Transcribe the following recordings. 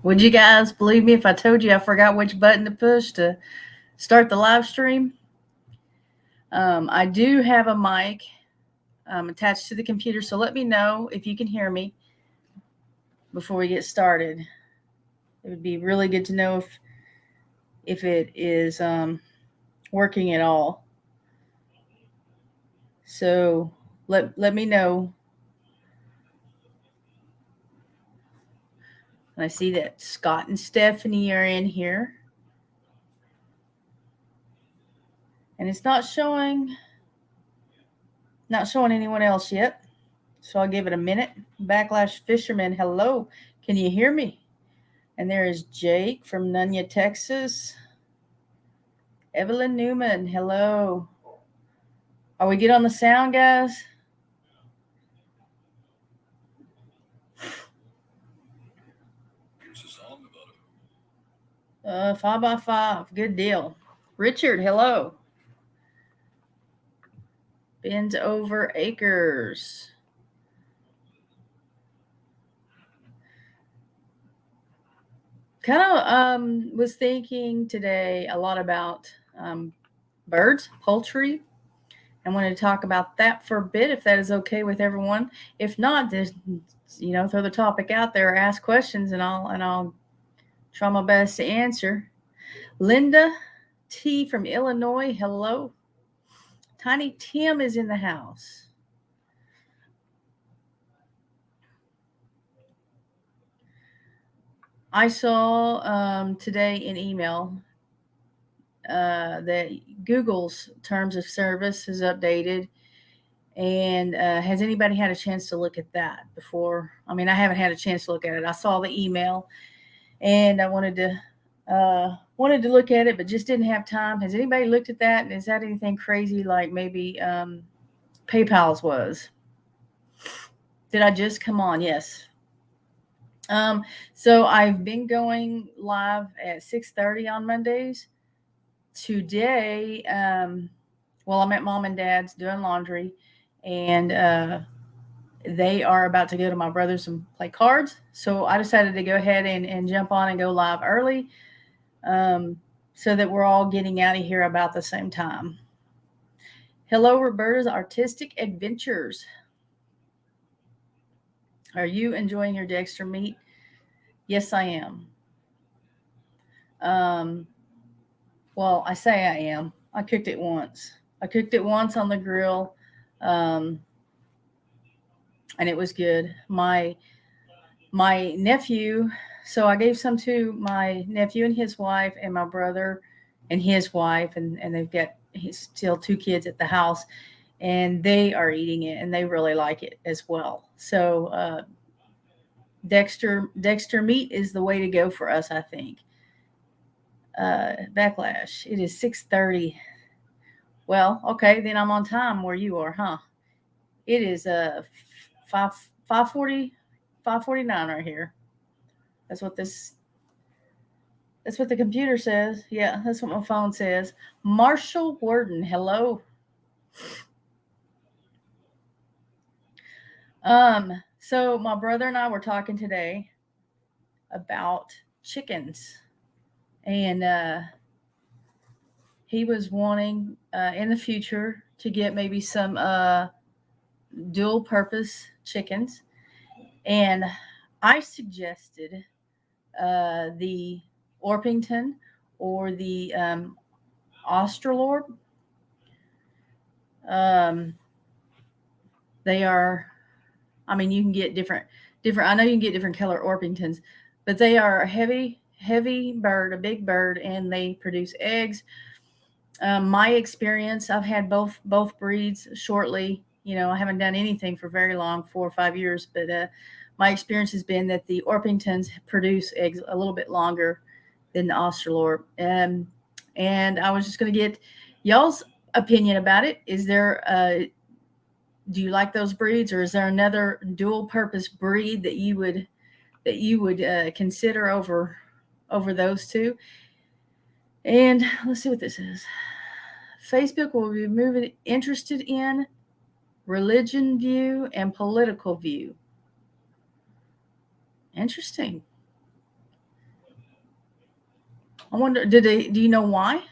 Would you guys believe me if I told you I forgot which button to push to start the live stream? I do have a mic attached to the computer, so let me know if you can hear me before we get started. It would be really good to know if it is working at all. So let me know. And I see that Scott and Stephanie are in here. And it's not showing anyone else yet. So I'll give it a minute. Backlash Fisherman, hello. Can you hear me? And there is Jake from Nunya, Texas. Evelyn Newman, hello. Are we good on the sound, guys? 5x5, good deal. Richard, hello. Bends over acres. Kind of was thinking today a lot about birds, poultry. I wanted to talk about that for a bit, if that is okay with everyone. If not, just throw the topic out there, ask questions, and I'll try my best to answer. Linda T from Illinois, hello. Tiny Tim is in the house. I saw today in email that Google's terms of service is updated. And has anybody had a chance to look at that before? I mean, I haven't had a chance to look at it. I saw the email, and I wanted to look at it, but just didn't have time. Has anybody looked at that? And is that anything crazy like maybe PayPal's was? Did I just come on? Yes. So I've been going live at 6:30 on Mondays. Today, I'm at mom and dad's doing laundry, and they are about to go to my brother's and play cards. So I decided to go ahead and jump on and go live early, so that we're all getting out of here about the same time. Hello, Roberta's Artistic Adventures. Are you enjoying your Dexter meat? Yes, I am. Well, I say I am. I cooked it once. On the grill, and it was good. My nephew, so I gave some to my nephew and his wife, and my brother and his wife, and they've got still 2 kids at the house, and they are eating it, and they really like it as well. So Dexter meat is the way to go for us, I think. Backlash. It is 6:30. Well, okay, then I'm on time where you are, huh? It is 5:49 right here. That's what the computer says. Yeah, that's what my phone says. Marshall Worden, hello. So my brother and I were talking today about chickens, and he was wanting in the future to get maybe some dual purpose chickens, and I suggested the Orpington or the Australorp. They are, I mean, you can get different. I know you can get different color Orpingtons, but they are a heavy bird, a big bird, and they produce eggs. My experience, I've had both breeds shortly. I haven't done anything for very long, 4 or 5 years, but my experience has been that the Orpingtons produce eggs a little bit longer than the Australorp. And I was just going to get y'all's opinion about it. Is there do you like those breeds, or is there another dual purpose breed that you would consider over those two? And let's see what this is. Facebook will be moving interested in religion view and political view. Interesting. I wonder, do you know why?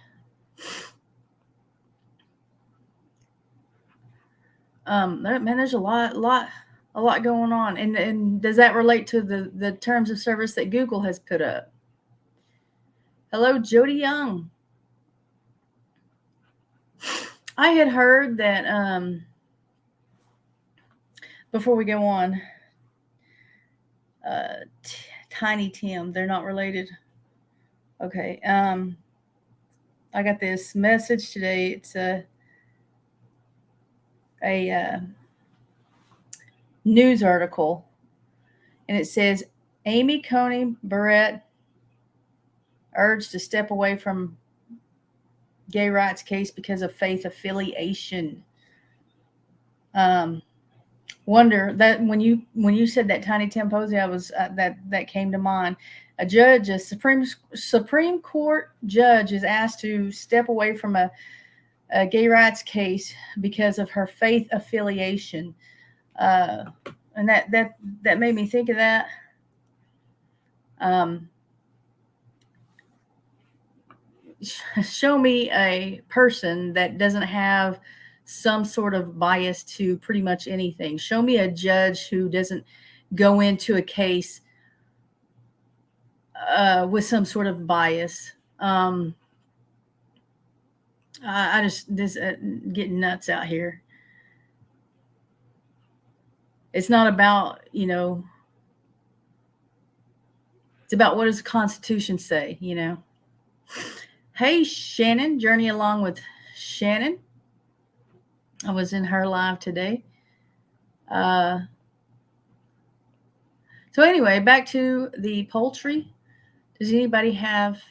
There's a lot going on. And does that relate to the terms of service that Google has put up? Hello, Jody Young. I had heard that before we go on, Tiny Tim, they're not related. Okay. I got this message today. It's a news article, and it says Amy Coney Barrett urged to step away from gay rights case because of faith affiliation. Wonder that when you said that Tiny Tim Posey, I was that came to mind. A Supreme Court judge is asked to step away from a gay rights case because of her faith affiliation, and that made me think of that. Show me a person that doesn't have some sort of bias to pretty much anything. Show me a judge who doesn't go into a case with some sort of bias. I just getting nuts out here. It's not about, it's about what does the Constitution say, Hey, Shannon, Journey Along with Shannon. I was in her live today. So anyway, back to the poultry. Does anybody have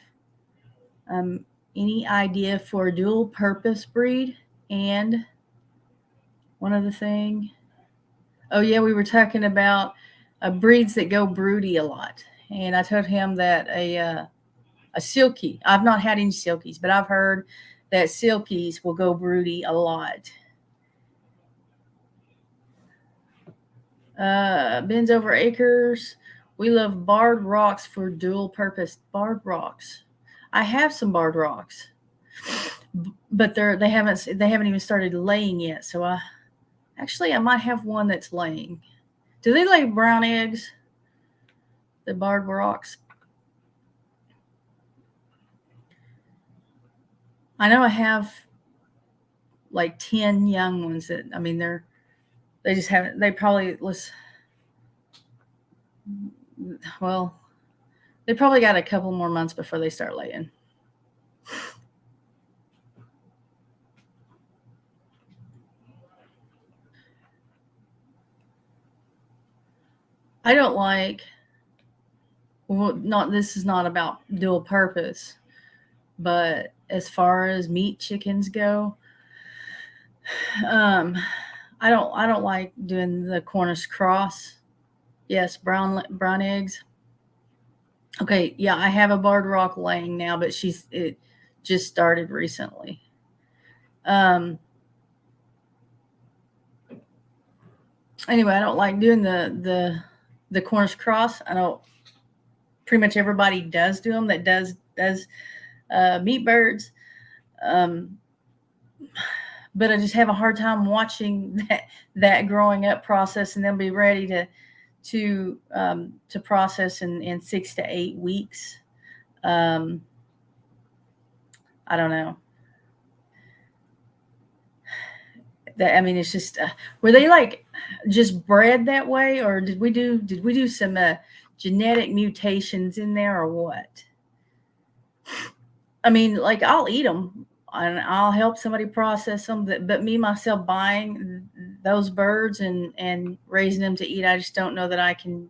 any idea for a dual purpose breed? And one other thing. Oh yeah, we were talking about breeds that go broody a lot. And I told him that a silkie, I've not had any silkies, but I've heard that silkies will go broody a lot. Bins over acres. We love barred rocks for dual purpose. Barred rocks. I have some barred rocks, but they haven't even started laying yet. So I might have one that's laying. Do they lay brown eggs? The barred rocks. I know I have like 10 young ones that, they just haven't, they probably they probably got a couple more months before they start laying. I don't like, this is not about dual purpose, but as far as meat chickens go, I don't like doing the Cornish cross. Yes, brown eggs. Okay, yeah, I have a barred rock laying now, but it just started recently. Anyway, I don't like doing the Cornish cross. I know pretty much everybody does do them that does meat birds. But I just have a hard time watching that growing up process, and they'll be ready to process in 6 to 8 weeks. I don't know. It's just were they like just bred that way, or did we do some genetic mutations in there, or what? Like I'll eat them and I'll help somebody process them, but me myself buying those birds and raising them to eat, I just don't know that I can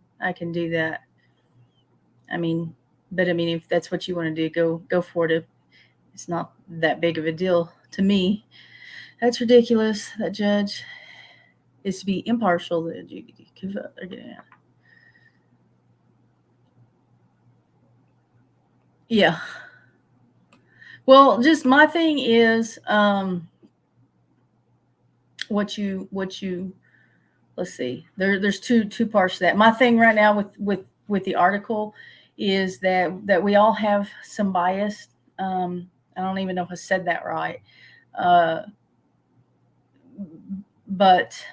do that. If that's what you want to do, go for it. It's not that big of a deal to me. That's ridiculous. That judge is to be impartial. Yeah. Well, just my thing is, what you let's see. There's two parts to that. My thing right now with the article is that we all have some bias. I don't even know if I said that right. Uh, but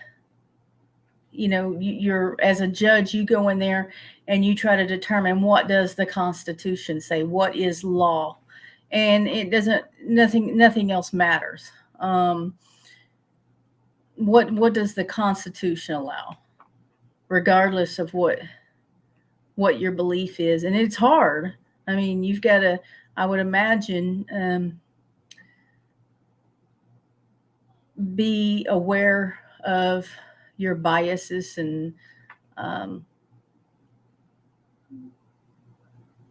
you're, as a judge, you go in there and you try to determine, what does the Constitution say, what is law, and it doesn't, nothing else matters. What does the Constitution allow, regardless of what your belief is? And it's hard. I mean, you've got to, I would imagine, be aware of your biases and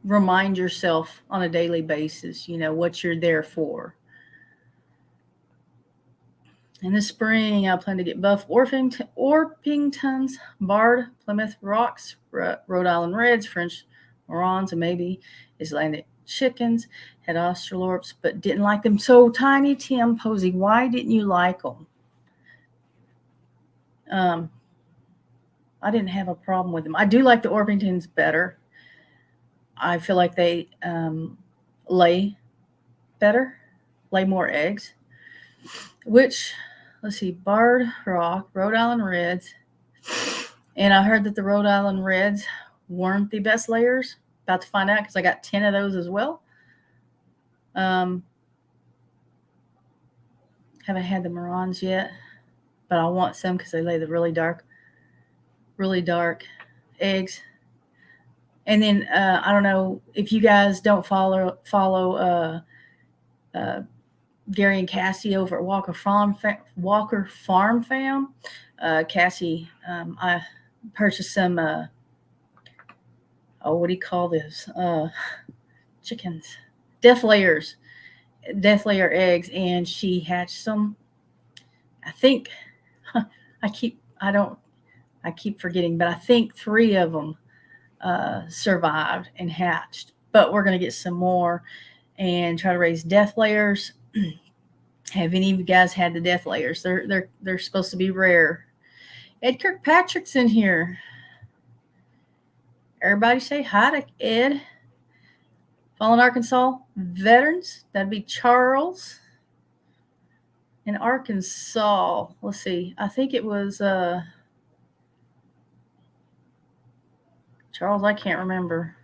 remind yourself on a daily basis, what you're there for. In the spring, I plan to get buff Orpingtons, Barred, Plymouth Rocks, Rhode Island Reds, French Morons, and maybe Icelandic chickens. Had Australorps, but didn't like them. So, Tiny Tim Posey, why didn't you like them? I didn't have a problem with them. I do like the Orpingtons better. I feel like they lay better, lay more eggs. Which, let's see, Barred Rock, Rhode Island Reds. And I heard that the Rhode Island Reds weren't the best layers. About to find out, because I got 10 of those as well. Haven't had the Morons yet, but I want some because they lay the really dark eggs. And then I don't know if you guys don't follow Gary and Cassie over at Walker Farm Fam. Cassie, I purchased some. What do you call this? Chickens, death layer eggs, and she hatched some. I think I keep forgetting, but I think 3 of them survived and hatched. But we're going to get some more and try to raise death layers. Have any of you guys had the death layers? They're supposed to be rare. Ed Kirkpatrick's in here. Everybody say hi to Ed. Fallen Arkansas veterans. That'd be Charles in Arkansas. Let's see. I think it was Charles. I can't remember.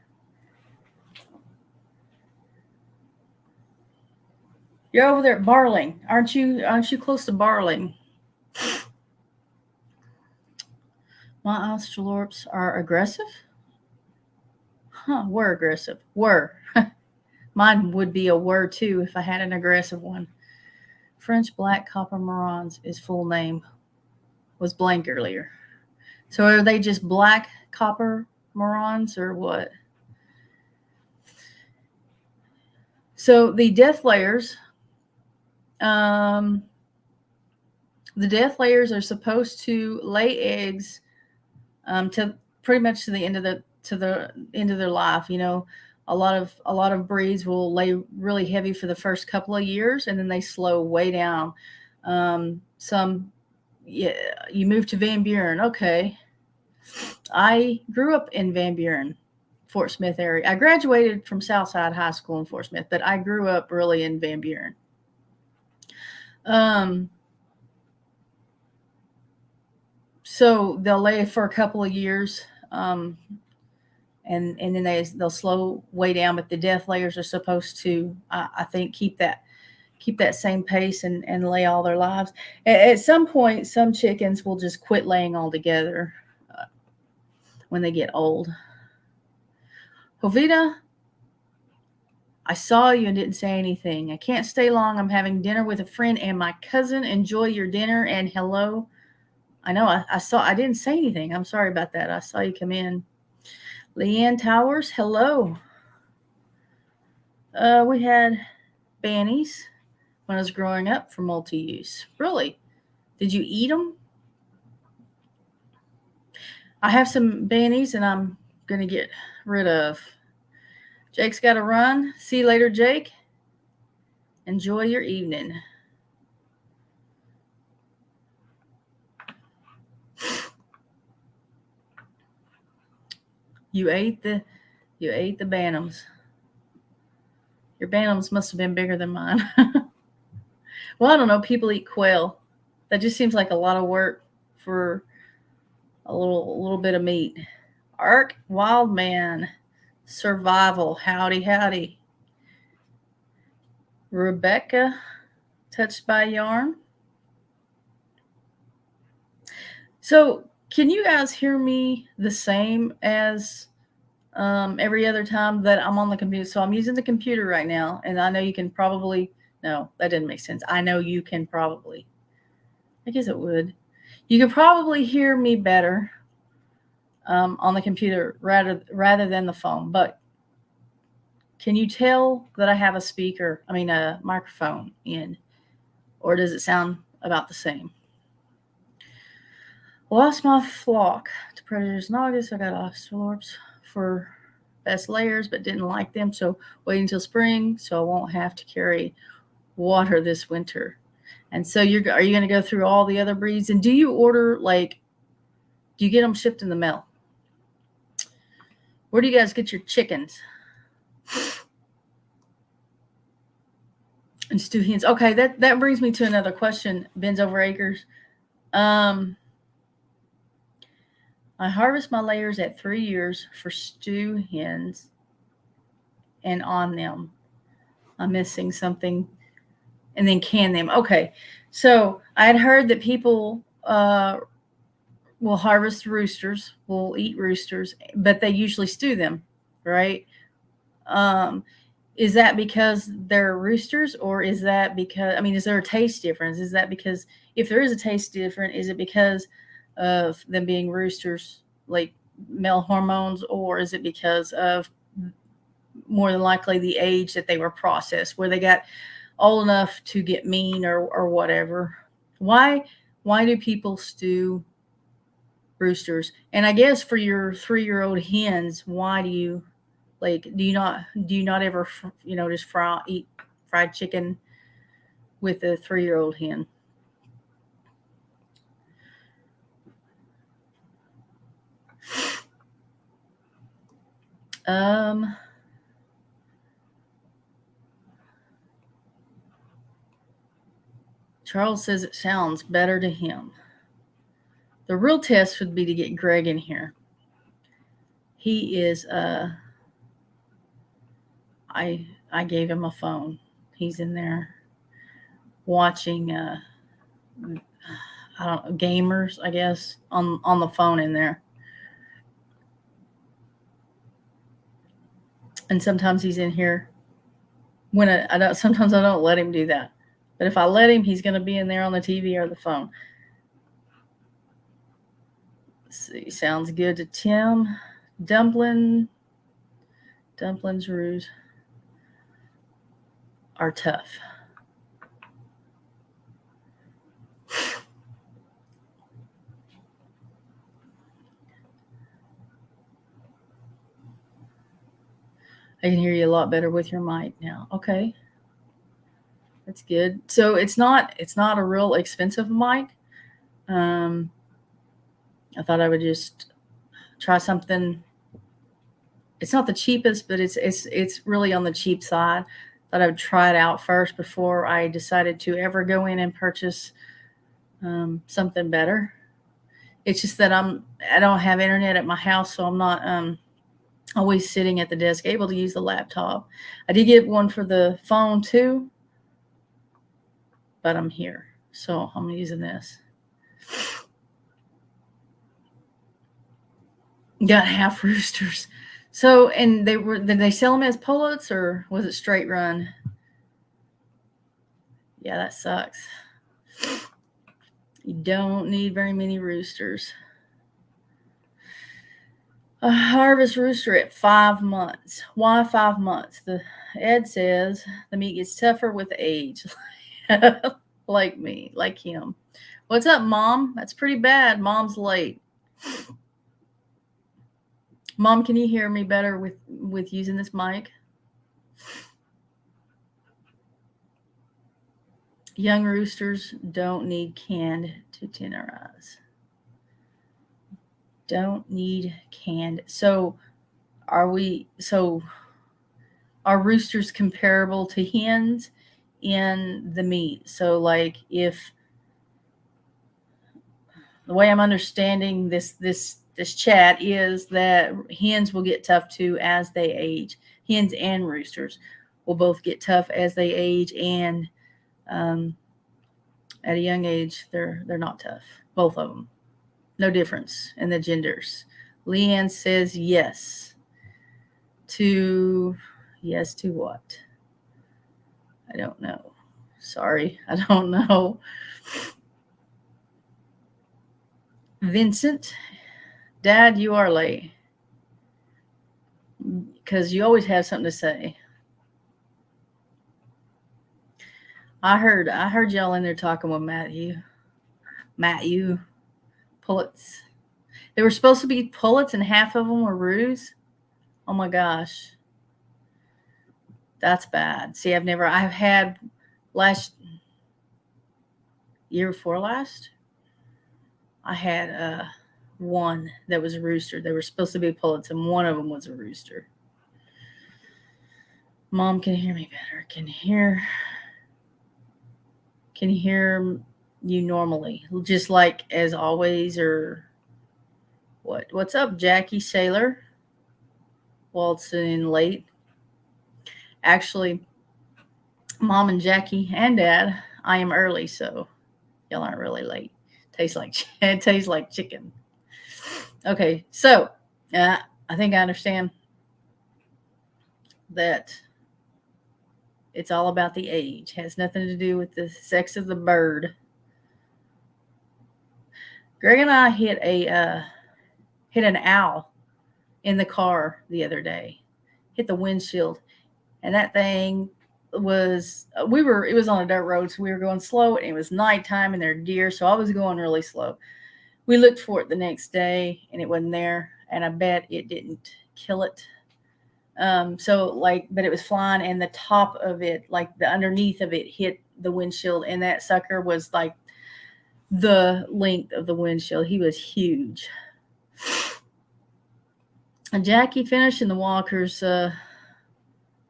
You're over there at Barling, aren't you? Aren't you close to Barling? My Australorps are aggressive? Were aggressive. Were. Mine would be a were too if I had an aggressive one. French Black Copper Morons, his full name was blank earlier. So are they just black copper Morons or what? So the death layers, are supposed to lay eggs to pretty much to the end of their life. A lot of breeds will lay really heavy for the first couple of years, and then they slow way down. You move to Van Buren. Okay, I grew up in Van Buren, Fort Smith area. I graduated from Southside High School in Fort Smith, but I grew up really in Van Buren. So they'll lay for a couple of years, and then they'll slow way down. But the death layers are supposed to, I think, keep that same pace and lay all their lives. At some point, some chickens will just quit laying altogether when they get old. Jovita, I saw you and didn't say anything. I can't stay long. I'm having dinner with a friend and my cousin. Enjoy your dinner and hello. I know I didn't say anything. I'm sorry about that. I saw you come in. Leanne Towers, hello. We had bannies when I was growing up for multi-use. Really? Did you eat them? I have some bannies and I'm going to get rid of. Jake's got to run. See you later, Jake. Enjoy your evening. You ate You ate the bantams. Your bantams must have been bigger than mine. Well, I don't know. People eat quail. That just seems like a lot of work for a little bit of meat. Ark Wildman. Survival. Howdy, howdy. Rebecca. Touched by yarn. So, can you guys hear me the same as every other time that I'm on the computer? So I'm using the computer right now, and I know you can probably. No, that didn't make sense. I know you can probably. I guess it would. You can probably hear me better on the computer rather than the phone. But can you tell that I have a microphone in, or does it sound about the same? Lost my flock to predators in August. I got ocelotts for best layers, but didn't like them, so wait until spring, so I won't have to carry water this winter. And so are you going to go through all the other breeds? And do you order, do you get them shipped in the mail? Where do you guys get your chickens? And stew hens. Okay, that brings me to another question, Ben's Over Acres. I harvest my layers at 3 years for stew hens and on them. I'm missing something. And then can them. Okay. So I had heard that people will harvest roosters, will eat roosters, but they usually stew them, right? Is that because they're roosters, or is that because, is there a taste difference? Is that because, if there is a taste difference, is it because of them being roosters, like male hormones, or is it because of more than likely the age that they were processed, where they got old enough to get mean or whatever? Why do people stew roosters? And I guess for your 3-year-old hens, why do you do you not ever just eat fried chicken with a 3-year-old hen? Charles says it sounds better to him. The real test would be to get Greg in here. He is I gave him a phone. He's in there watching gamers, I guess, on the phone in there. And sometimes he's in here when sometimes I don't let him do that. But if I let him, he's going to be in there on the TV or the phone. Let's see. Sounds good to Tim. Dumplings roos are tough. I can hear you a lot better with your mic now. Okay. That's good. So it's not a real expensive mic. I thought I would just try something. It's not the cheapest, but it's really on the cheap side. Thought I would try it out first before I decided to ever go in and purchase something better. It's just that I don't have internet at my house, so I'm not always sitting at the desk able to use the laptop. I did get one for the phone too, but I'm here, so I'm using this. Got half roosters. So, and did they sell them as pullets, or was it straight run? Yeah, that sucks. You don't need very many roosters. A harvest rooster at 5 months. Why 5 months? Ed says the meat gets tougher with age. Like me, like him. What's up, Mom? That's pretty bad. Mom's late. Mom, can you hear me better with using this mic? Young roosters don't need canned to tenderize. Don't need canned. So are roosters comparable to hens in the meat? So like if the way I'm understanding this chat is that hens will get tough too as they age. Hens and roosters will both get tough as they age, and at a young age they're not tough. Both of them, no difference in the genders. Leanne says yes to what? I don't know. Sorry, I don't know. Vincent, Dad, you are late because you always have something to say. I heard y'all in there talking with Matthew pullets. They were supposed to be pullets, and half of them were roos. Oh my gosh, that's bad. See, I've had last year before last. I had one that was a rooster. They were supposed to be pullets, and one of them was a rooster. Mom can hear me better. Can hear you normally, just like as always, or what? What's up, Jackie Sailor? Waltzing in late. Actually, Mom and Jackie and Dad, I am early, so y'all aren't really late. It tastes like chicken. Okay, so I think I understand that it's all about the age. It has nothing to do with the sex of the bird. Greg and I hit an owl in the car the other day. Hit the windshield, and that thing it was on a dirt road, so we were going slow, and it was nighttime, and there are deer, so I was going really slow. We looked for it the next day, and it wasn't there, and I bet it didn't kill it. But it was flying, and the top of it, like the underneath of it, hit the windshield, and that sucker was like the length of the windshield. He was huge. And Jackie finishing the Walkers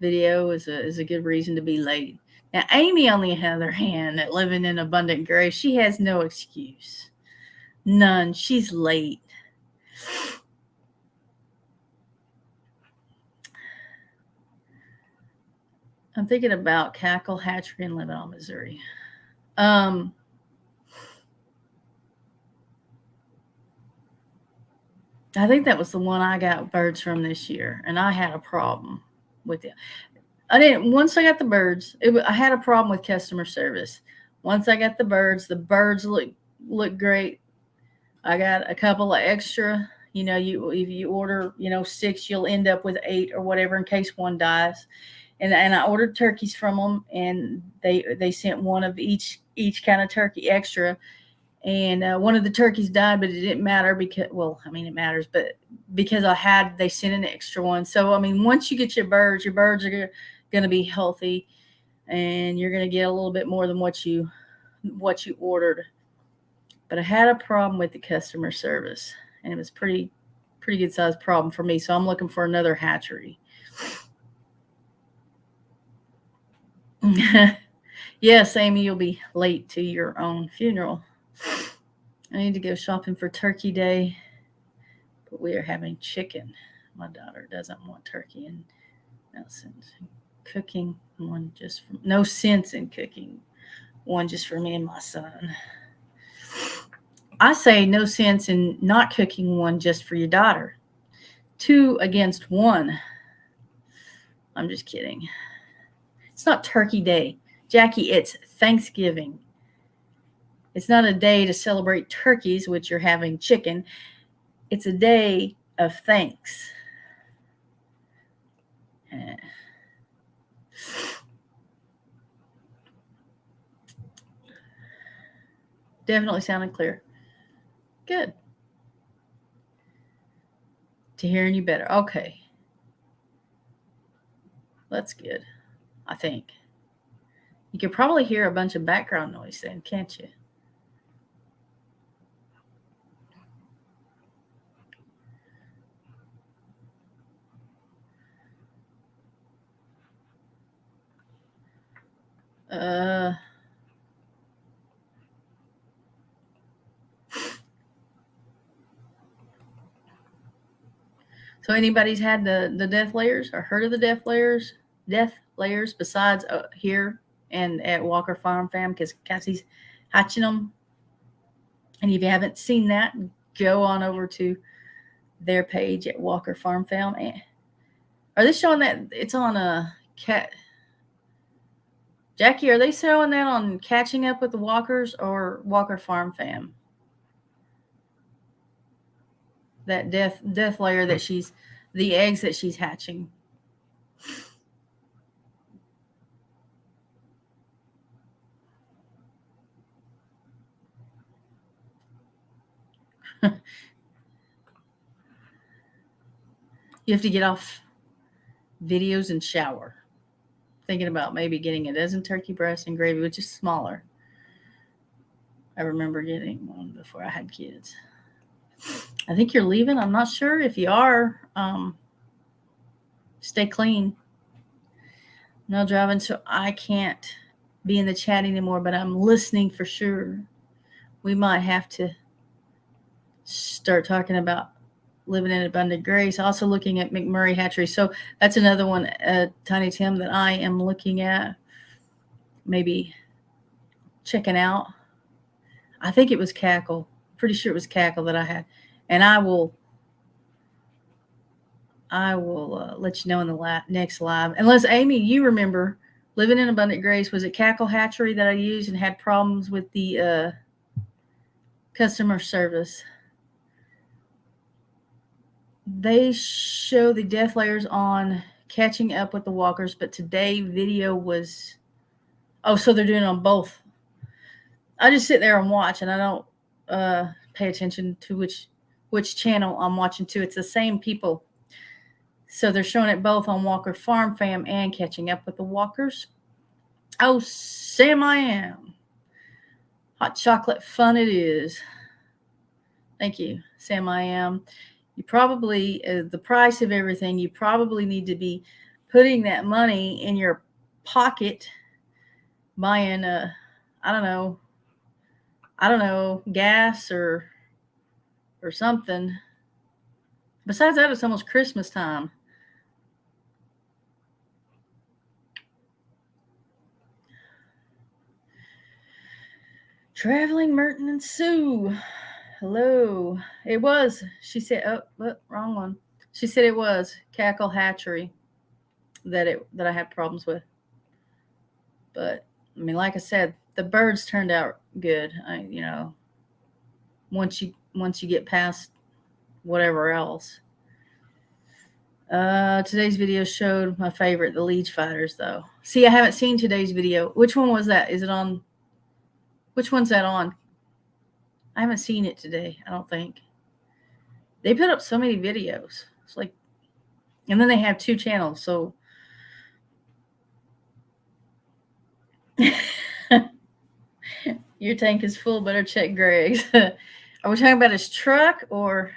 video is a good reason to be late. Now, Amy, on the other hand, that living in abundant grace, she has no excuse. None. She's late. I'm thinking about Cackle Hatchery in Lebanon, Missouri. I think that was the one I got birds from this year, and I had a problem with it. Once I got the birds, I had a problem with customer service. Once I got the birds look great. I got a couple of extra. If you order, 6, you'll end up with 8 or whatever in case one dies. And I ordered turkeys from them, and they sent one of each kind of turkey extra. And one of the turkeys died, but it didn't matter because, it matters, but because they sent an extra one. So, once you get your birds are going to be healthy, and you're going to get a little bit more than what you ordered. But I had a problem with the customer service, and it was pretty good sized problem for me. So I'm looking for another hatchery. Yes, Amy, you'll be late to your own funeral. I need to go shopping for Turkey Day, but we are having chicken. My daughter doesn't want turkey, and no sense in cooking one just for me and my son. I say no sense in not cooking one just for your daughter. 2 against 1. I'm just kidding. It's not Turkey Day. Jackie, it's Thanksgiving. It's not a day to celebrate turkeys, which you're having chicken. It's a day of thanks. Definitely sounding clear. Good. To hearing you better. Okay. That's good, I think. You can probably hear a bunch of background noise then, can't you? So anybody's had the death layers or heard of the death layers besides here and at Walker Farm Fam, because Cassie's hatching them. And if you haven't seen that, go on over to their page at Walker Farm Fam. Are they showing that it's on a cat? Jackie, are they showing that on Catching Up with the Walkers or Walker Farm Fam? That death layer that the eggs that she's hatching. You have to get off videos and shower. Thinking about maybe getting a dozen turkey breasts and gravy, which is smaller. I remember getting one before I had kids. I think you're leaving. I'm not sure. If you are, stay clean. No driving, so I can't be in the chat anymore, but I'm listening for sure. We might have to start talking about living in abundant grace. Also looking at McMurray Hatchery. So that's another one, Tiny Tim, that I am looking at. Maybe checking out. I think it was Cackle. Pretty sure it was Cackle that I had. And I will let you know in the next live. Unless, Amy, you remember living in abundant grace. Was it Cackle Hatchery that I used and had problems with the customer service? They show the death layers on Catching Up with the Walkers, but today video was, so they're doing it on both. I just sit there and watch, and I don't pay attention to which channel I'm watching to. It's the same people. So they're showing it both on Walker Farm Fam and Catching Up with the Walkers. Oh, Sam, I am. Hot chocolate fun it is. Thank you, Sam, I am. You probably, the price of everything, you probably need to be putting that money in your pocket, buying, I don't know, gas or something. Besides that, it's almost Christmas time. Traveling Merton and Sue. Hello. It was. She said, wrong one. She said it was Cackle Hatchery that I had problems with. But I mean, like I said, the birds turned out good. Once you get past whatever else. Today's video showed my favorite, the leech fighters, though. See, I haven't seen today's video. Which one was that? Is it on? Which one's that on? I haven't seen it today, I don't think. They put up so many videos. It's like, and then they have 2 channels, so. Your tank is full, better check Greg's. Are we talking about his truck or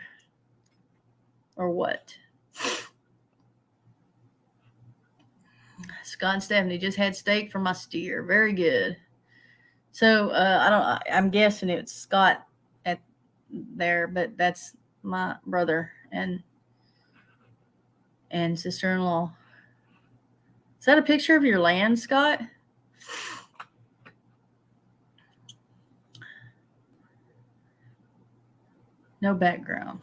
what? Scott and Stephanie just had steak for my steer. Very good. So I'm guessing it's Scott at there, but that's my brother and sister-in-law. Is that a picture of your land, Scott? No background.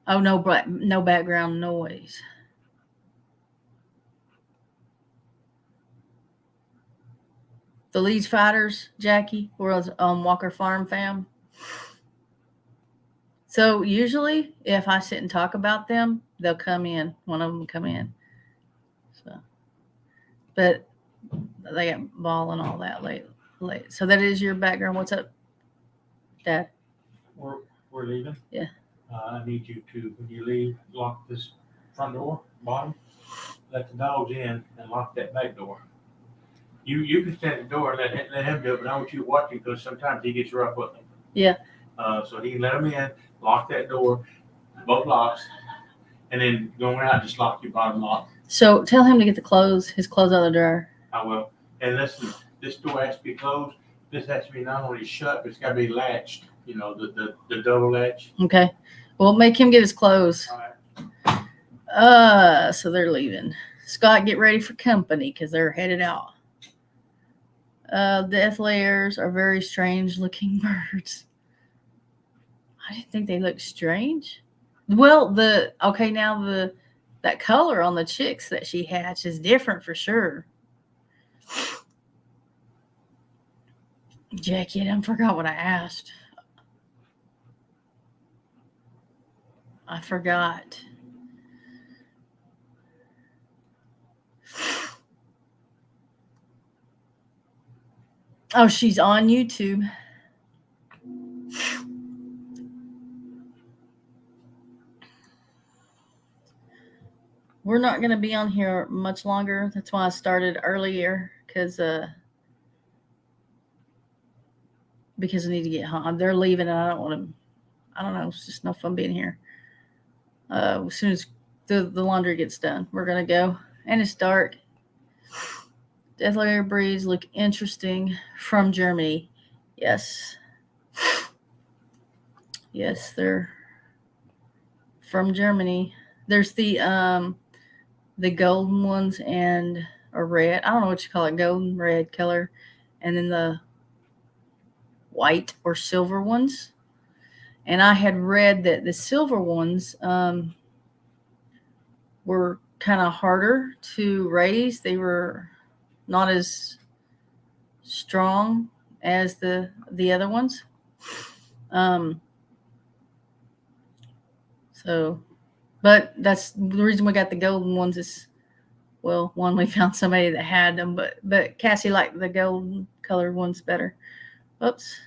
Oh, no background noise. The leech fighters, Jackie, were on Walker Farm Fam. So usually, if I sit and talk about them, they'll come in. One of them will come in. So, but they got ball and all that late. So that is your background. What's up, Dad? We're leaving. Yeah. I need you to, when you leave, lock this front door, bottom, let the dogs in, and lock that back door. You can stand at the door and let him do it, but I want you watching because sometimes he gets rough with them. Yeah. So he can let him in, lock that door, both locks, and then going out, just lock your bottom lock. So tell him to get his clothes out of the dryer. I will. And listen, this door has to be closed. This has to be not only shut, but it's got to be latched. You know, the double latch. Okay. Well, make him get his clothes. All right. So they're leaving. Scott, get ready for company because they're headed out. Death layers are very strange looking birds. I didn't think they looked strange. Well, that color on the chicks that she hatched is different for sure. Jackie, I forgot what I asked. I forgot. Oh, she's on YouTube. We're not going to be on here much longer. That's why I started earlier because I need to get home. They're leaving and I don't want to. I don't know. It's just no fun being here. As soon as the laundry gets done, we're going to go. And it's dark. Death layer breeds look interesting from Germany. Yes. Yes, they're from Germany. There's the golden ones and a red. I don't know what you call it, golden, red color. And then the white or silver ones. And I had read that the silver ones were kind of harder to raise. They were not as strong as the other ones. But that's the reason we got the golden ones is, well, one, we found somebody that had them, but Cassie liked the golden colored ones better. Oops.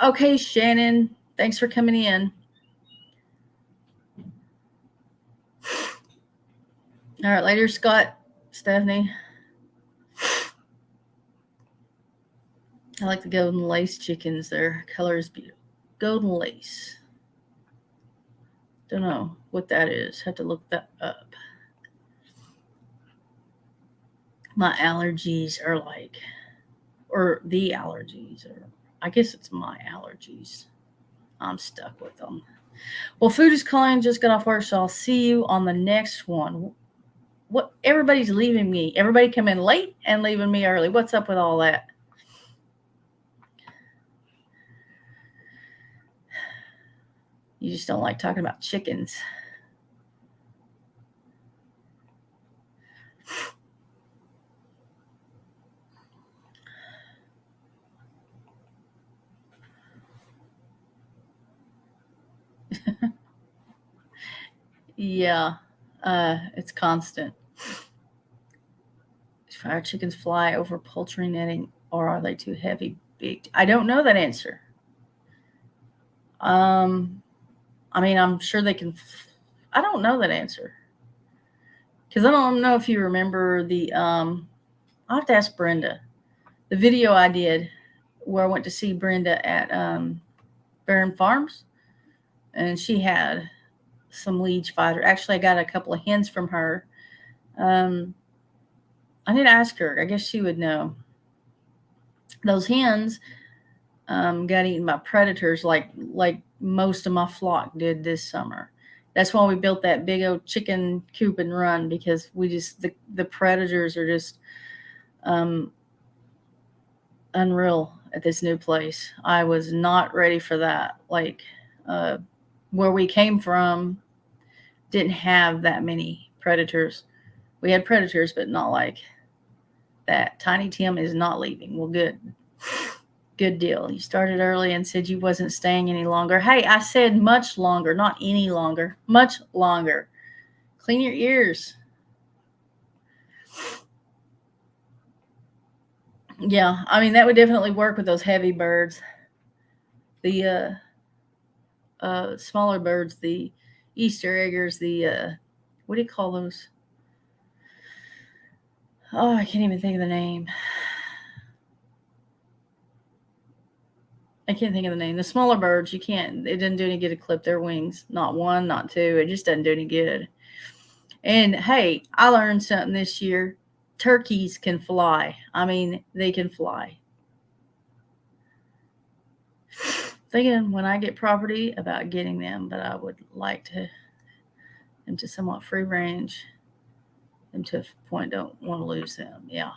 Okay, Shannon, thanks for coming in. All right, later, Scott, Stephanie. I like the golden lace chickens. Their color is beautiful. Golden lace. Don't know what that is. Have to look that up. My allergies are or the allergies, or I guess it's my allergies. I'm stuck with them. Well, food is calling. Just got off work, so I'll see you on the next one. What? Everybody's leaving me. Everybody come in late and leaving me early. What's up with all that? You just don't like talking about chickens. Yeah, it's constant. Fire chickens fly over poultry netting, or are they too heavy? Big? I don't know that answer. I mean, I'm sure they can. I don't know that answer because I don't know if you remember the. I'll have to ask Brenda. The video I did where I went to see Brenda at Barron Farms, and she had some liege fighter. Actually, I got a couple of hens from her. I need to ask her. I guess she would know. Those hens got eaten by predators like most of my flock did this summer. That's why we built that big old chicken coop and run, because we just the predators are just unreal at this new place. I was not ready for that. Where we came from didn't have that many predators. We had predators, but not like that. Tiny Tim is not leaving. Well, good deal. You started early and said you wasn't staying any longer. Hey, I said much longer, not any longer. Much longer. Clean your ears. Yeah, I mean, that would definitely work with those heavy birds. The smaller birds, the Easter eggers, the what do you call those? Oh, I can't even think of the name. I can't think of the name. The smaller birds, it doesn't do any good to clip their wings. Not one, not two. It just doesn't do any good. And hey, I learned something this year. Turkeys can fly. I mean, they can fly. Thinking when I get property about getting them, but I would like to them to somewhat free range, them to a point, don't want to lose them. Yeah.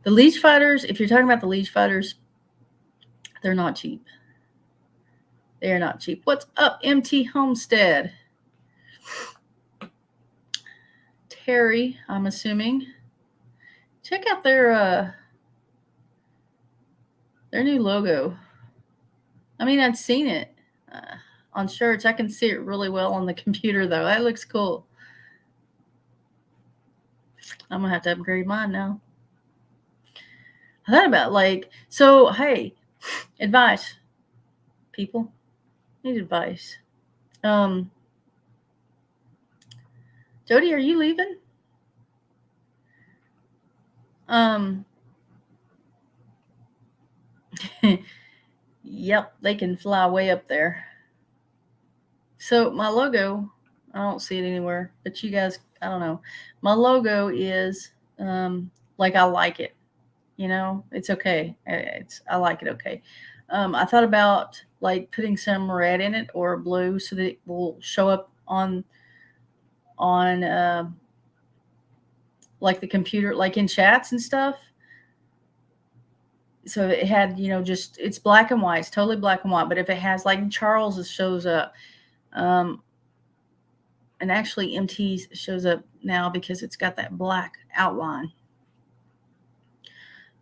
The leech fighters, if you're talking about the leech fighters, they're not cheap. They are not cheap. What's up, MT Homestead? Terry, I'm assuming. Check out their new logo. I mean, I'd seen it on shirts. I can see it really well on the computer, though. That looks cool. I'm gonna have to upgrade mine now. I thought about so. Hey, advice, people need advice. Jody, are you leaving? Yep, they can fly way up there. So my logo, I don't see it anywhere, but you guys, I don't know. My logo is I like it. It's okay. I like it okay. I thought about putting some red in it or blue so that it will show up on the computer, like in chats and stuff. So it had, just it's black and white. It's totally black and white. But if it has Charles, it shows up. And actually MT's shows up now because it's got that black outline.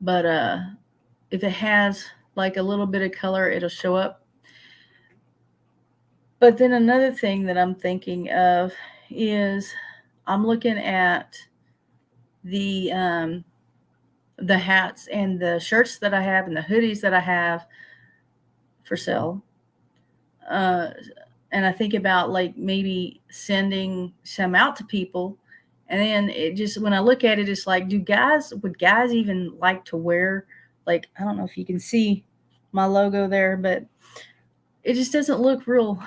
But if it has a little bit of color, it'll show up. But then another thing that I'm thinking of is I'm looking at the hats and the shirts that I have and the hoodies that I have for sale. And I think about maybe sending some out to people. And then it just, when I look at it, it's would guys even like to wear, I don't know if you can see my logo there, but it just doesn't look real.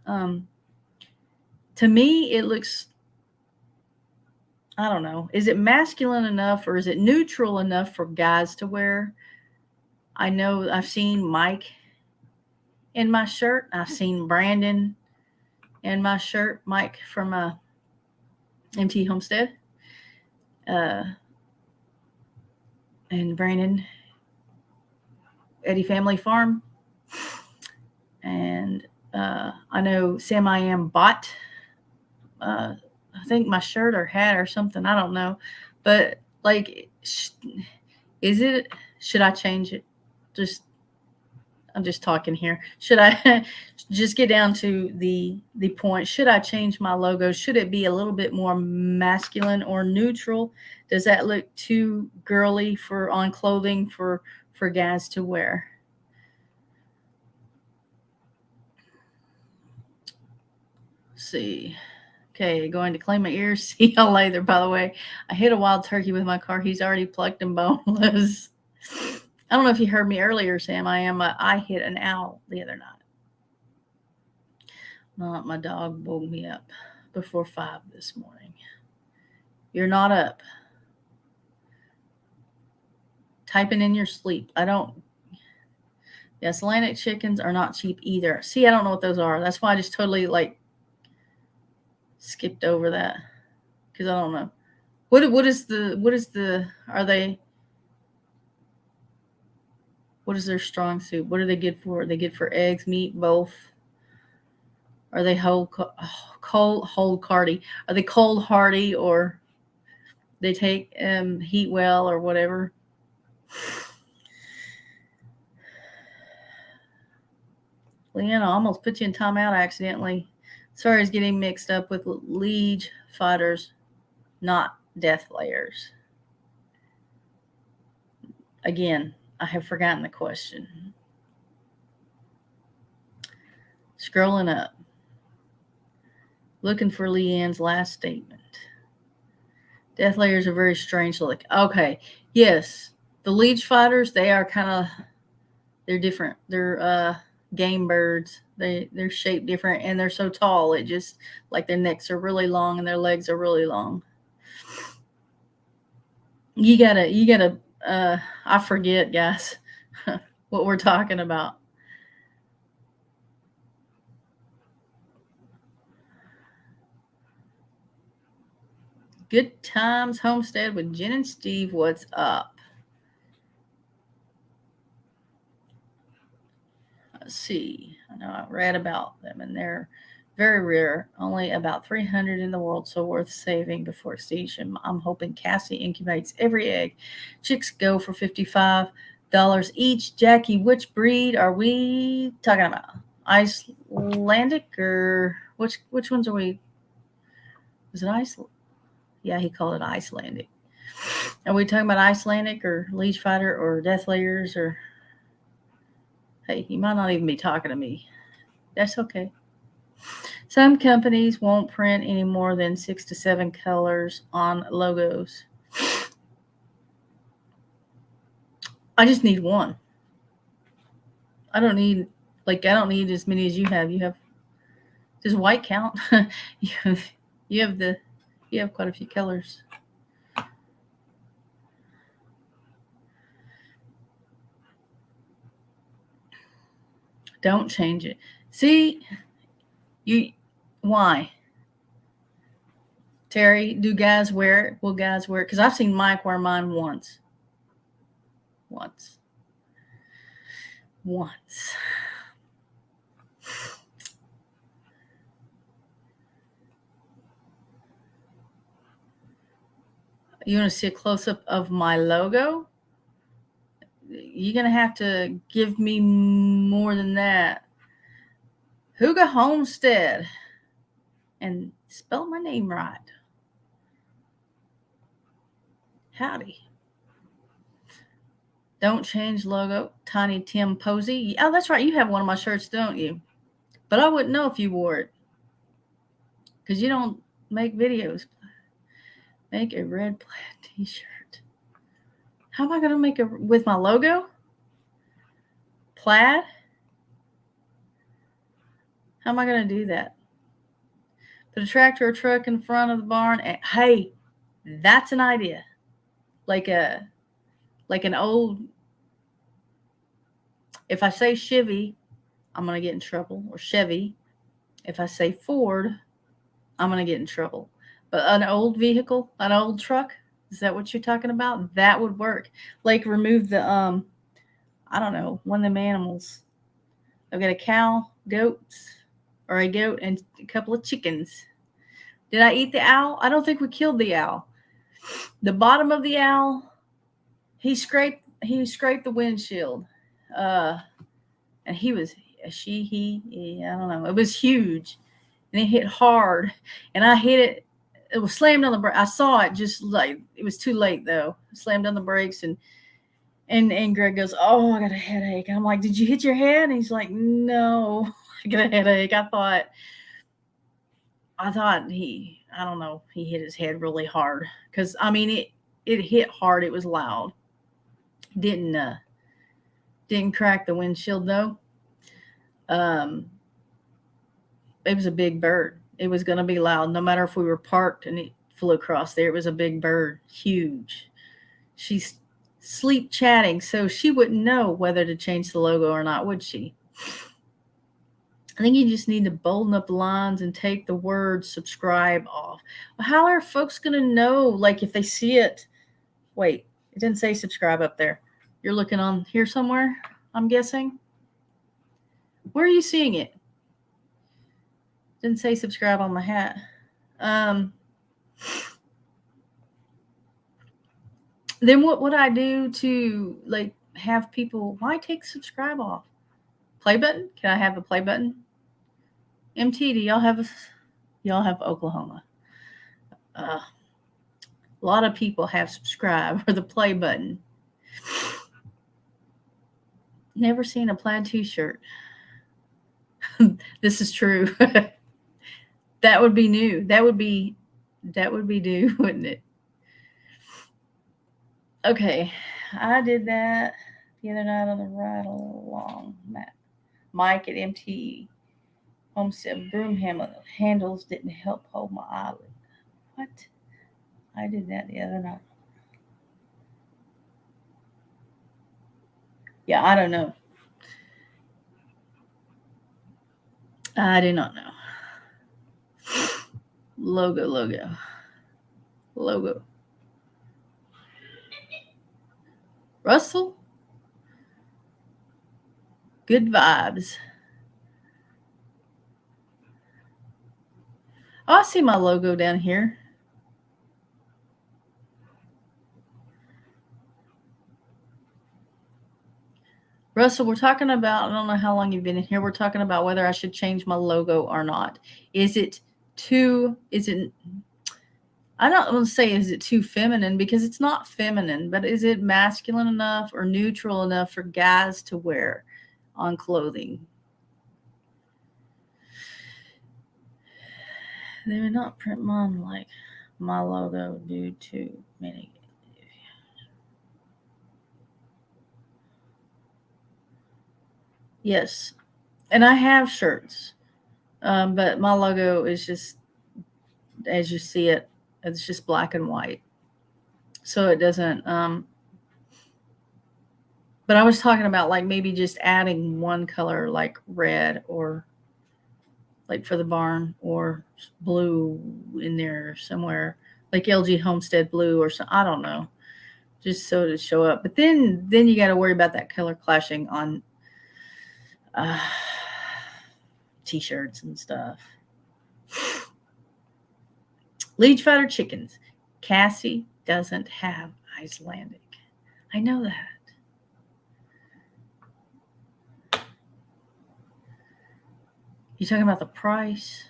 To me, it looks, I don't know. Is it masculine enough or is it neutral enough for guys to wear? I know I've seen Mike in my shirt. I've seen Brandon in my shirt. Mike from MT Homestead. And Brandon, Eddie Family Farm. And I know Sam I Am bought, I think my shirt or hat or something. I don't know. But should I change it? I'm just talking here. Should I just get down to the point? Should I change my logo? Should it be a little bit more masculine or neutral? Does that look too girly on clothing for guys to wear? Let's see. Okay, going to clean my ears. See y'all later, by the way. I hit a wild turkey with my car. He's already plucked and boneless. I don't know if you heard me earlier, Sam. I hit an owl the other night. My dog woke me up before 5 this morning. You're not up. Typing in your sleep. Yes, Atlantic chickens are not cheap either. See, I don't know what those are. That's why I just totally skipped over that because I don't know. What is their strong suit? What are they good for? Are they good for eggs, meat, both? Are they cold hardy? Are they cold hardy or they take heat well or whatever? Leanna, I almost put you in timeout accidentally. Sorry, it's getting mixed up with liege fighters, not death layers. Again, I have forgotten the question. Scrolling up. Looking for Leanne's last statement. Death layers are very strange looking. Okay, yes. The liege fighters, they are they're different. They're game birds. They're shaped different and they're so tall. It just like their necks are really long and their legs are really long. You gotta I forget, guys, what we're talking about. Good times homestead with Jen and Steve. What's up? Let's see. I know I read about them and they're very rare. Only about 300 in the world, so worth saving before extinction. I'm hoping Cassie incubates every egg. Chicks go for $55 each. Jackie, which breed are we talking about? Icelandic or which ones are we? Is it Iceland? Yeah, he called it Icelandic. Are we talking about Icelandic or Leech Fighter or Death Layers or? Hey, you might not even be talking to me. That's okay. Some companies won't print any more than 6 to 7 colors on logos. I just need one. I don't need as many as you have. You have does white count? you have quite a few colors. Don't change it. See, why? Terry, do guys wear it? Will guys wear it? Because I've seen Mike wear mine once. Once. You want to see a close up of my logo? You're going to have to give me more than that. Huga Homestead. And spell my name right. Howdy. Don't change logo. Tiny Tim Posey. Oh, that's right. You have one of my shirts, don't you? But I wouldn't know if you wore it. Because you don't make videos. Make a red plaid t-shirt. How am I going to make it with my logo? Plaid? How am I going to do that? Put a tractor or truck in front of the barn. And, hey, that's an idea. Like an old. If I say Chevy, I'm going to get in trouble. Or Chevy. If I say Ford, I'm going to get in trouble. But an old vehicle, an old truck, is that what you're talking about? That would work. Like remove the I don't know, one of them animals. I've got a cow, goats, or a goat and a couple of chickens. Did I eat the owl? I don't think we killed the owl. The bottom of the owl, he scraped the windshield. And he I don't know. It was huge. And it hit hard. And I hit it. It was slammed on the brakes. I saw it just like, it was too late though. Slammed on the brakes and Greg goes, "Oh, I got a headache." And I'm like, "Did you hit your head?" And he's like, "No, I got a headache." I thought I don't know, he hit his head really hard. Because, I mean, it hit hard. It was loud. Didn't crack the windshield, though. It was a big bird. It was going to be loud. No matter if we were parked and it flew across there, it was a big bird. Huge. She's sleep chatting, so she wouldn't know whether to change the logo or not, would she? I think you just need to bolden up the lines and take the word subscribe off. Well, how are folks going to know, like, if they see it? Wait, it didn't say subscribe up there. You're looking on here somewhere, I'm guessing. Where are you seeing it? Didn't say subscribe on my hat. Then what would I do to, like, have people, why take subscribe off? Play button? Can I have a play button? MT, do y'all have Oklahoma? A lot of people have subscribe or the play button. Never seen a plaid t-shirt. This is true. That would be new. That would be new, wouldn't it? Okay, I did that the other night on the ride along map. Mike at MT Homestead broom handles didn't help hold my eyelid. What? I did that the other night. Yeah, I don't know. I do not know. Logo. Russell? Good vibes. Oh, I see my logo down here. Russell, we're talking about, I don't know how long you've been in here. We're talking about whether I should change my logo or not. Is it, I don't want to say is it too feminine, because it's not feminine, but is it masculine enough or neutral enough for guys to wear on clothing? They would not print mine like my logo due to many. Yes, and I have shirts, but my logo is just, as you see it, it's just black and white, so it doesn't. But I was talking about like maybe just adding one color, like red, or like for the barn, or blue in there somewhere, like LG Homestead blue or something. I don't know, just so to show up. But then you got to worry about that color clashing on t-shirts and stuff. Leech fighter chickens. Cassie doesn't have Icelandic. I know that. You talking about the price?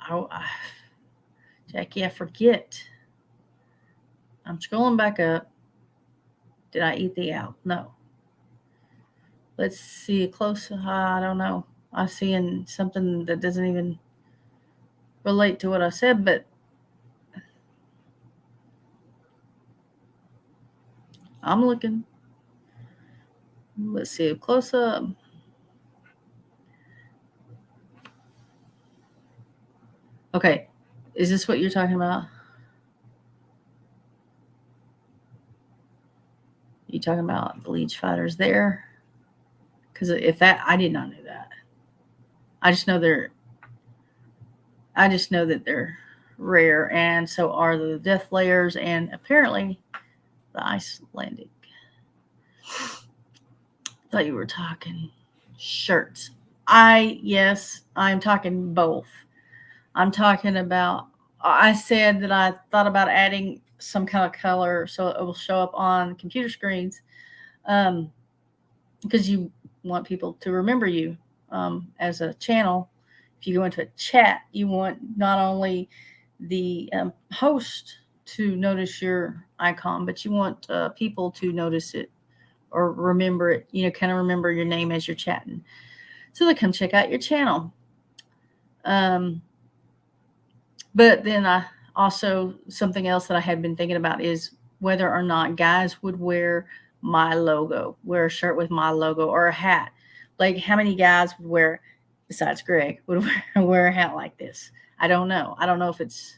Oh, Jackie, I forget. I'm scrolling back up. Did I eat the out? No. Let's see a close. I don't know. I'm seeing something that doesn't even relate to what I said, but I'm looking. Let's see a close up. Okay. Is this what you're talking about? You talking about the leech fighters there? Because if that, I did not know that. I just know that they're rare, and so are the death layers, and apparently the Icelandic. Thought you were talking shirts. Yes, I'm talking both. I'm talking about, I said that I thought about adding some kind of color so it will show up on computer screens, because you want people to remember you as a channel. If you go into a chat, you want not only the host to notice your icon, but you want people to notice it or remember it, kind of remember your name as you're chatting. So they come check out your channel. But then I also, something else that I had been thinking about is whether or not guys would wear my logo, wear a shirt with my logo, or a hat. Like how many guys would wear, besides Greg, would wear a hat like this? I don't know. I don't know if it's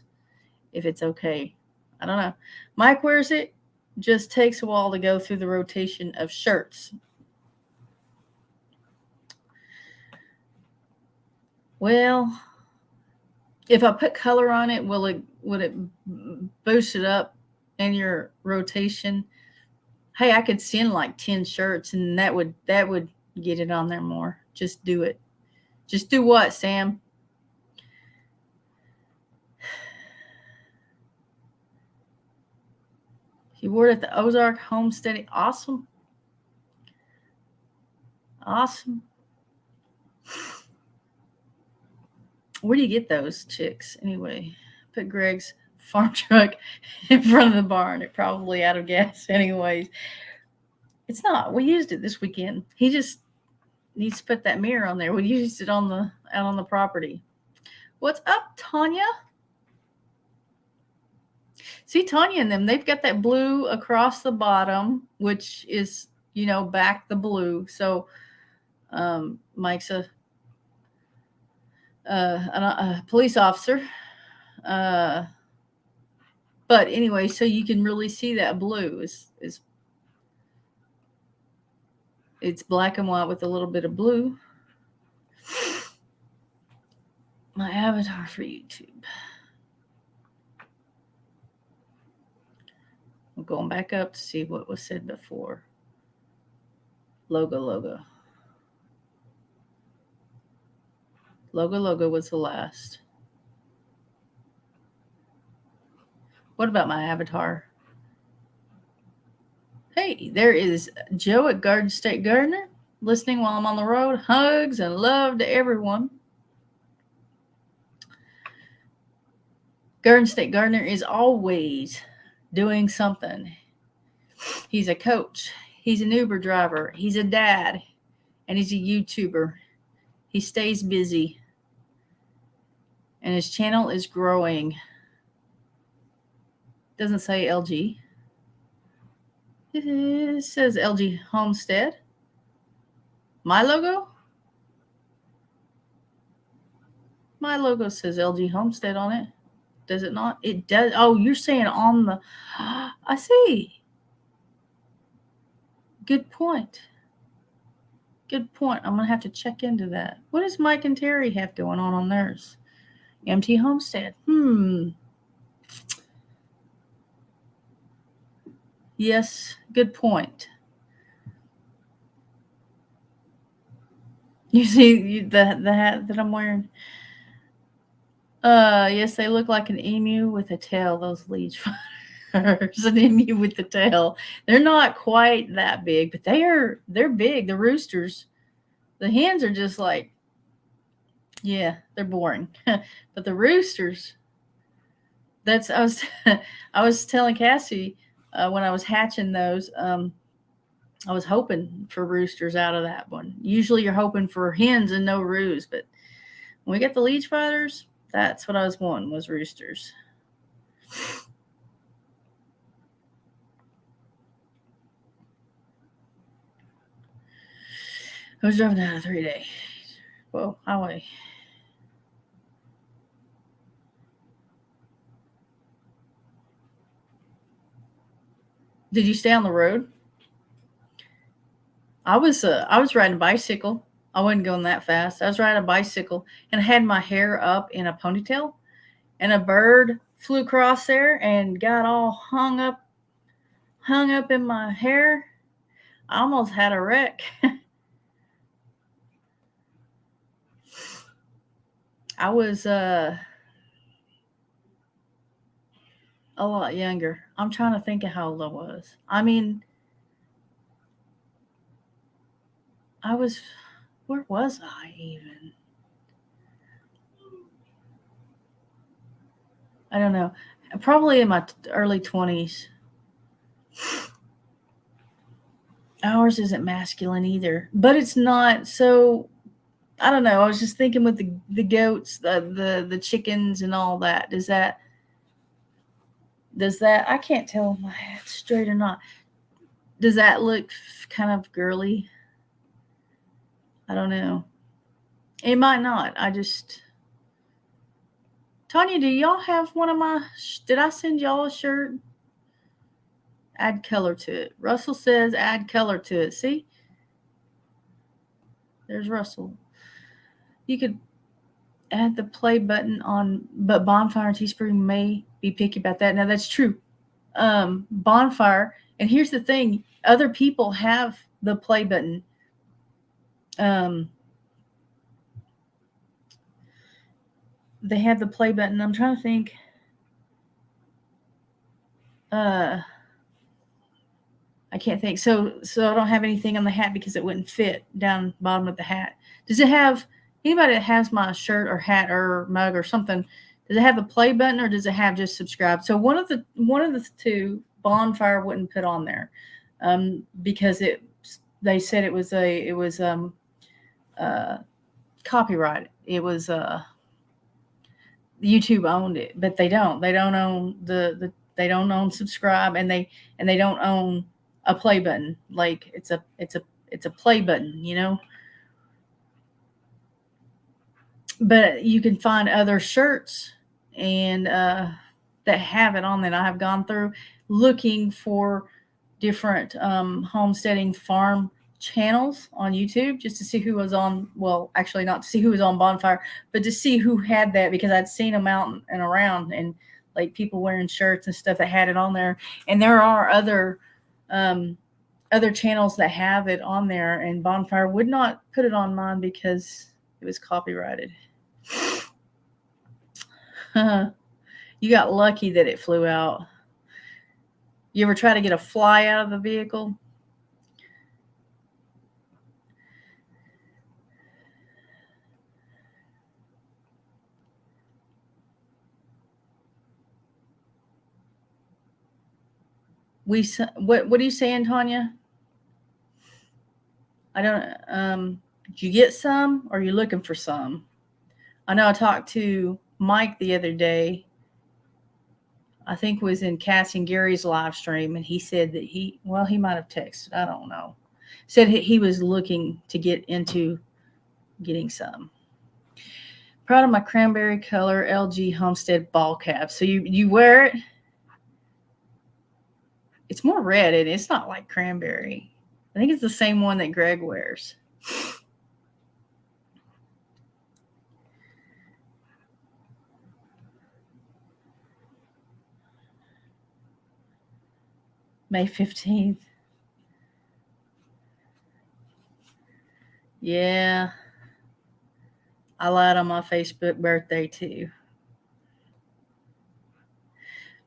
okay. I don't know. Mike wears it. Just takes a while to go through the rotation of shirts. Well, if I put color on it, would it boost it up in your rotation? Hey, I could send like 10 shirts, and that would get it on there more. Just do it. Just do what, Sam? You wore it at the Ozark Homestead. Awesome. Where do you get those chicks anyway? Put Greg's farm truck in front of the barn. It probably out of gas anyways. It's not. We used it this weekend. He just needs to put that mirror on there. We used it out on the property. What's up, Tanya? See, Tanya and them, they've got that blue across the bottom, which is, back the blue. So Mike's a police officer. But anyway, so you can really see that blue is it's black and white with a little bit of blue. My avatar for YouTube. I'm going back up to see what was said before. Logo. Logo was the last. What about my avatar? Hey, there is Joe at Garden State Gardener, listening while I'm on the road. Hugs and love to everyone. Garden State Gardener is always doing something. He's a coach. He's an Uber driver. He's a dad. And he's a YouTuber. He stays busy. And his channel is growing. Doesn't say LG. It says LG Homestead. My logo? My logo says LG Homestead on it. Does it not? It does. Oh, you're saying on the... I see. Good point. I'm going to have to check into that. What does Mike and Terry have going on theirs? MT Homestead. Yes, good point. You see the hat that I'm wearing? Yes, they look like an emu with a tail, those leech fighters. An emu with the tail. They're not quite that big, but they're big. The roosters. The hens are just like, yeah, they're boring. But the roosters, I was telling Cassie when I was hatching those, I was hoping for roosters out of that one. Usually you're hoping for hens and no roos, but when we get the leech fighters, that's what I was wanting, was roosters. I was driving down a 3-day. Whoa, highway. Did you stay on the road? I was riding a bicycle. I wasn't going that fast. I was riding a bicycle and I had my hair up in a ponytail, and a bird flew across there and got all hung up in my hair. I almost had a wreck. I was a lot younger. I'm trying to think of how old I was. I mean, where was I even? I don't know. Probably in my early 20s. Ours isn't masculine either, but it's not. So I don't know. I was just thinking with the goats, the chickens and all that. Does that, I can't tell if my hat's straight or not. Does that look kind of girly? I don't know. It might not. Tanya, do y'all have one of my, did I send y'all a shirt? Add color to it. Russell says add color to it. See? There's Russell. You could add the play button on, but Bonfire and Teespring may be picky about that. Now, that's true. Bonfire, and here's the thing, other people have the play button. They have the play button. I'm trying to think. I can't think. So I don't have anything on the hat because it wouldn't fit down bottom of the hat. Does it have, anybody that has my shirt or hat or mug or something, does it have the play button or does it have just subscribe? So one of the two, Bonfire wouldn't put on there because they said it was copyright. It was YouTube owned it, but they don't own they don't own subscribe, and they don't own a play button. Like it's a play button, you know. But you can find other shirts and that have it on that. I have gone through looking for different homesteading farm channels on YouTube just to see who was on. Well, actually, not to see who was on Bonfire, but to see who had that, because I'd seen them out and around, and like people wearing shirts and stuff that had it on there. And there are other channels that have it on there, and Bonfire would not put it on mine because it was copyrighted. You got lucky that it flew out. You ever try to get a fly out of the vehicle? What are you saying, Tanya? I don't. Did you get some, or are you looking for some? I know I talked to Mike the other day. I think it was in Cassie and Gary's live stream, and he said that he might have texted. I don't know. Said he was looking to get into getting some. Proud of my cranberry color LG Homestead ball cap. So you wear it. It's more red, and it's not like cranberry. I think it's the same one that Greg wears. May 15th. Yeah. I lied on my Facebook birthday too.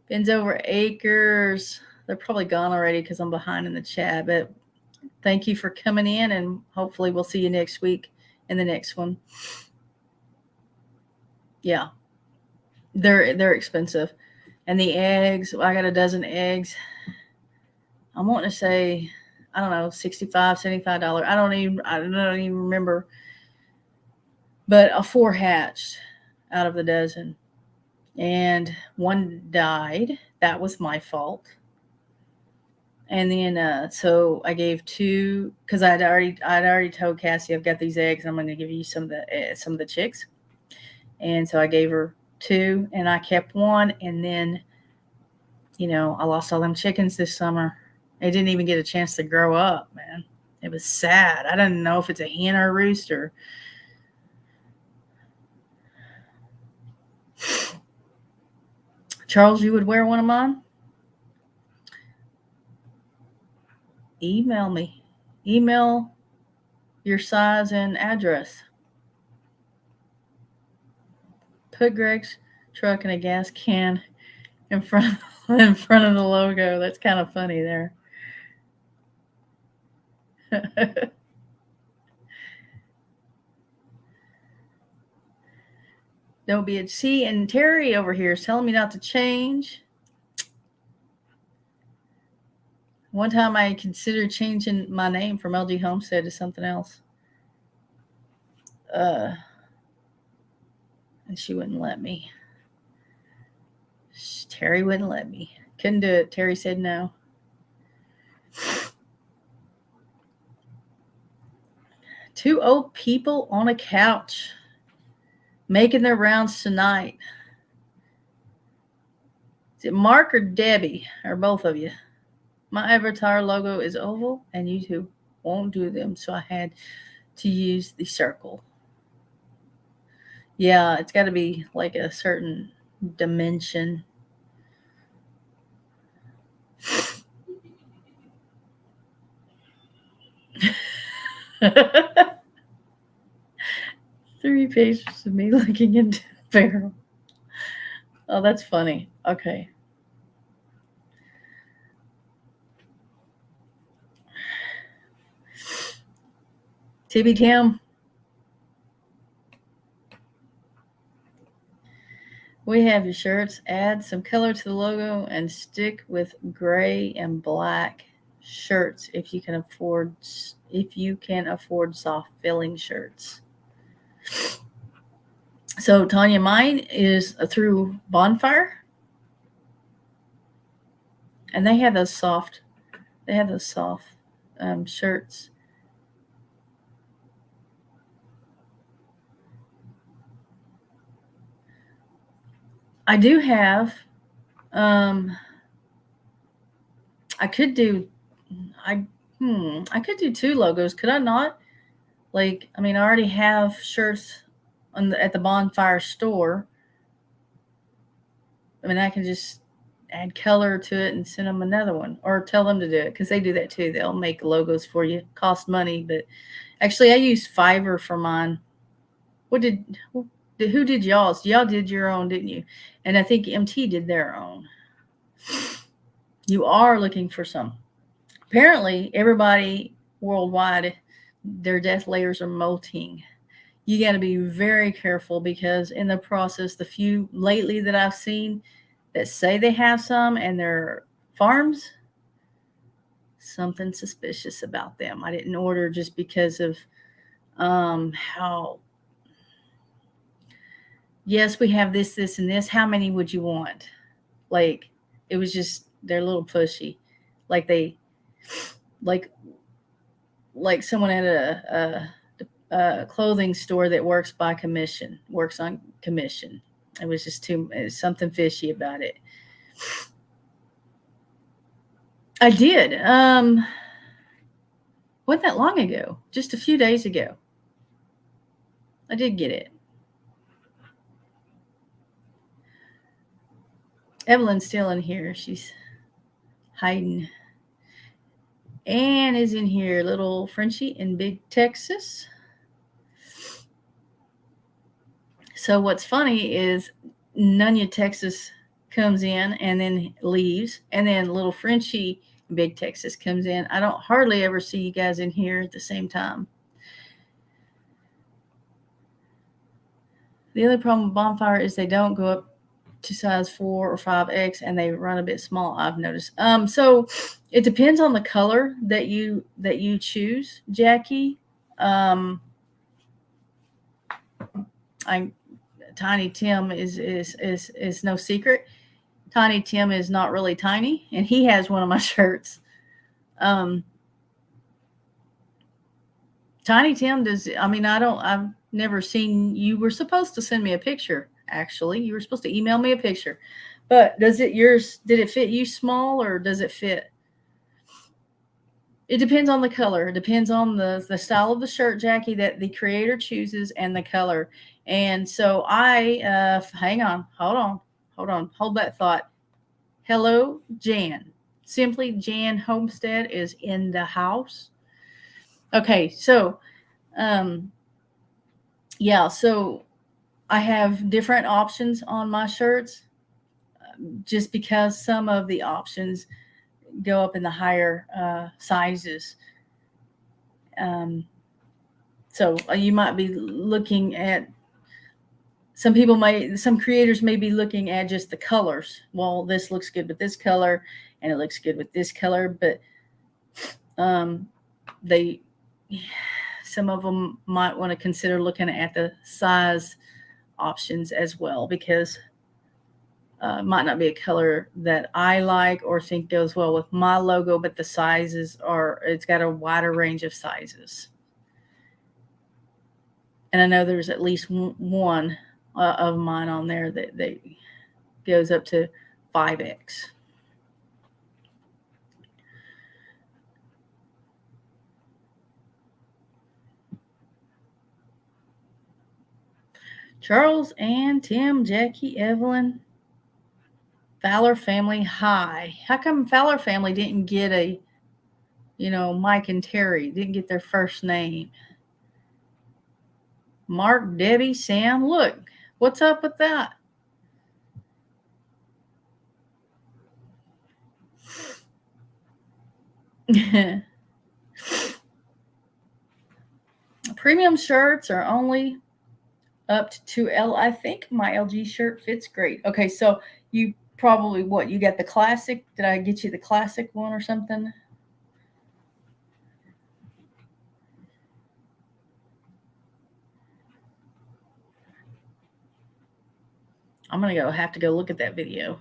Bins over acres. They're probably gone already because I'm behind in the chat, but thank you for coming in, and hopefully we'll see you next week in the next one. Yeah. They're expensive. And the eggs, I got a dozen eggs. I'm wanting to say, I don't know, $65, $75. I don't even remember. But a 4 hatched out of the dozen. And one died. That was my fault. And then, so I gave 2, because I'd already told Cassie, I've got these eggs, and I'm going to give you some of the chicks. And so I gave her 2, and I kept 1. And then, I lost all them chickens this summer. They didn't even get a chance to grow up, man. It was sad. I didn't know if it's a hen or a rooster. Charles, you would wear one of mine? Email me. Email your size and address. Put Greg's truck in a gas can in front of the logo. That's kind of funny there. Don't be a C. And Terry over here is telling me not to change. One time I considered changing my name from LG Homestead to something else. And she wouldn't let me. Terry wouldn't let me. Couldn't do it. Terry said no. Two old people on a couch making their rounds tonight. Is it Mark or Debbie, or both of you? My avatar logo is oval, and YouTube won't do them, so I had to use the circle. Yeah, it's got to be like a certain dimension. Three pages of me looking into a barrel. Oh, that's funny. Okay. TB Cam. We have your shirts. Add some color to the logo and stick with gray and black shirts if you can afford soft filling shirts. So Tanya, mine is through Bonfire, and they have those soft They have those soft shirts. I do have. I could do. I I could do 2 logos. Could I not? Like, I mean, I already have shirts at the bonfire store. I mean, I can just add color to it and send them another one, or tell them to do it because they do that too. They'll make logos for you. Cost money, but actually, I used Fiverr for mine. Who did y'all's? Y'all did your own, didn't you? And I think MT did their own. You are looking for some. Apparently, everybody worldwide, their death layers are molting. You got to be very careful because in the process, the few lately that I've seen that say they have some and their farms, something suspicious about them. I didn't order just because of how. Yes, we have this, this, and this. How many would you want? Like, it was just, they're a little pushy. Like like someone at a clothing store that works on commission. It was just something fishy about it. I did. Wasn't that long ago? Just a few days ago. I did get it. Evelyn's still in here. She's hiding. Anne is in here. Little Frenchie in Big Texas. So what's funny is Nunya, Texas comes in and then leaves. And then little Frenchie in Big Texas comes in. I don't hardly ever see you guys in here at the same time. The other problem with bonfire is they don't go up to size 4 or 5X and they run a bit small, I've noticed. So it depends on the color that you choose, Jackie. Tiny Tim is no secret. Tiny Tim is not really tiny, and he has one of my shirts. Tiny Tim does. I mean, I've never seen. You were supposed to send me a picture. Actually, you were supposed to email me a picture. But did it fit you small or does it fit? It depends on the color. It depends on the style of the shirt, Jackie, that the creator chooses and the color. And so hang on, hold that thought. Hello, Jan. Simply Jan Homestead is in the house. Okay, so, yeah, so I have different options on my shirts just because some of the options go up in the higher sizes. So you might be looking at, some creators may be looking at just the colors. Well, this looks good with this color and it looks good with this color, but some of them might want to consider looking at the size options as well, because it might not be a color that I like or think goes well with my logo, but the sizes it's got a wider range of sizes. And I know there's at least one of mine on there that goes up to 5X. Charles and Tim, Jackie, Evelyn, Fowler family, hi. How come Fowler family didn't get Mike and Terry, didn't get their first name? Mark, Debbie, Sam, look, what's up with that? Premium shirts are only up to 2L. I think my LG shirt fits great. Okay, so you probably, you got the classic? Did I get you the classic one or something? I'm going to have to go look at that video.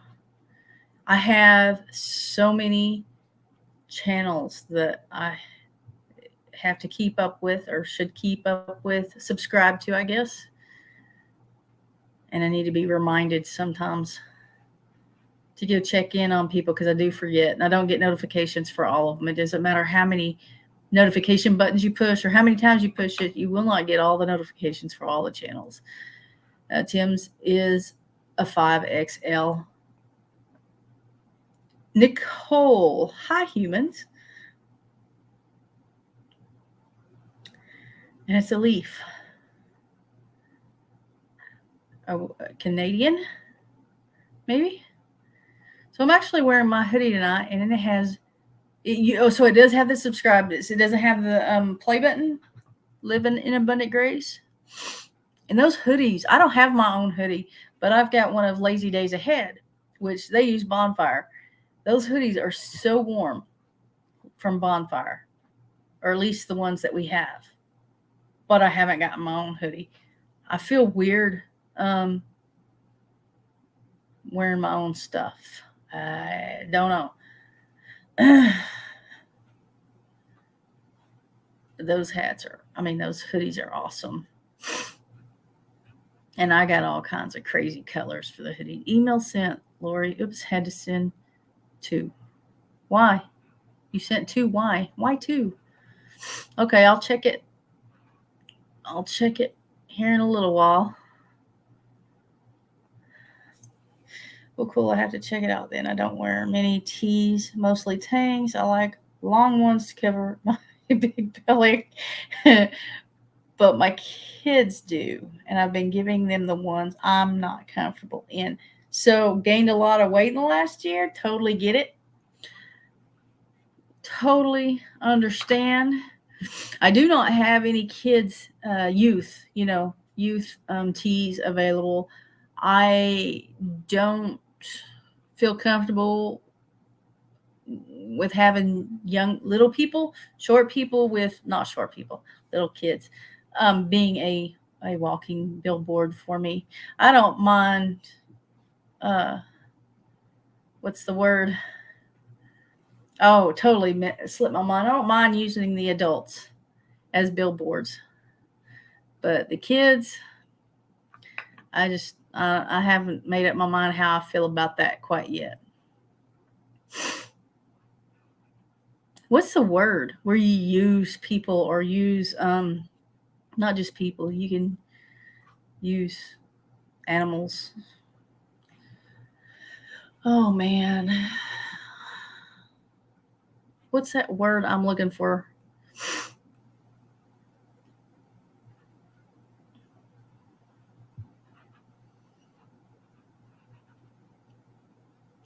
I have so many channels that I have to keep up with or should keep up with, subscribe to, I guess. And I need to be reminded sometimes to go check in on people because I do forget. And I don't get notifications for all of them. It doesn't matter how many notification buttons you push or how many times you push it, you will not get all the notifications for all the channels. Tim's is a 5XL. Nicole, hi humans. And it's a leaf. A Canadian, maybe. So I'm actually wearing my hoodie tonight, and then it has, so it does have the subscribe. It doesn't have the play button, living in abundant grace. And those hoodies, I don't have my own hoodie, but I've got one of Lazy Days Ahead, which they use Bonfire. Those hoodies are so warm from Bonfire, or at least the ones that we have. But I haven't gotten my own hoodie. I feel weird wearing my own stuff. I don't know. Those hoodies are awesome. And I got all kinds of crazy colors for the hoodie. Email sent, Lorie. Oops, had to send 2. Why? You sent 2. Why? Why 2? Okay, I'll check it. I'll check it here in a little while. Well, cool. I have to check it out then. I don't wear many tees, mostly tangs. I like long ones to cover my big belly. But my kids do. And I've been giving them the ones I'm not comfortable in. So gained a lot of weight in the last year. Totally get it. Totally understand. I do not have any kids, youth tees available. I don't feel comfortable with having young little people, little kids, being a walking billboard for me. I don't mind, what's the word? Oh, totally slipped my mind. I don't mind using the adults as billboards, but the kids, I haven't made up my mind how I feel about that quite yet. What's the word where you use people or use, not just people, you can use animals. Oh man. What's that word I'm looking for?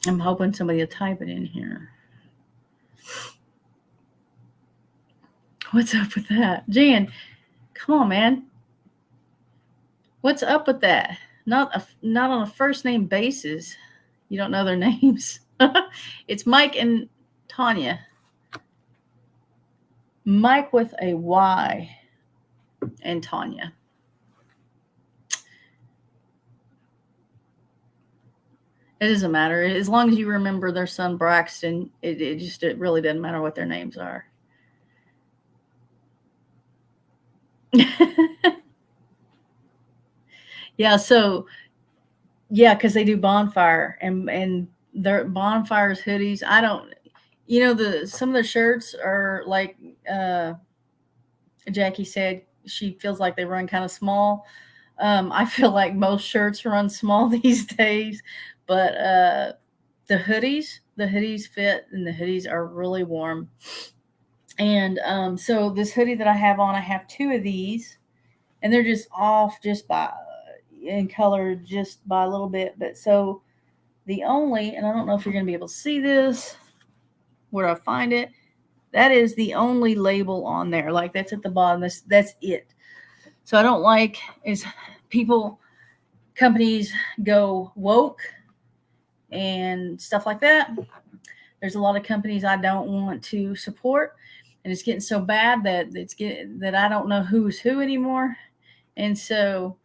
I'm hoping somebody will type it in here. What's up with that? Jan, come on, man. What's up with that? Not on a first name basis. You don't know their names. It's Mike and Tanya. Mike with a Y and Tanya. It doesn't matter. As long as you remember their son Braxton, it really doesn't matter what their names are. Yeah, so because they do Bonfire and their Bonfire's hoodies. I don't, some of the shirts are like Jackie said, she feels like they run kind of small. I feel like most shirts run small these days, but the hoodies fit, and the hoodies are really warm. And so this hoodie that I have on, I have 2 of these, and they're just off just by in color, just by a little bit. But so the only, and I don't know if you're going to be able to see this, where I find it, that is the only label on there. Like that's at the bottom. That's it. So I don't like is companies go woke and stuff like that. There's a lot of companies I don't want to support, and it's getting so bad that I don't know who's who anymore. And so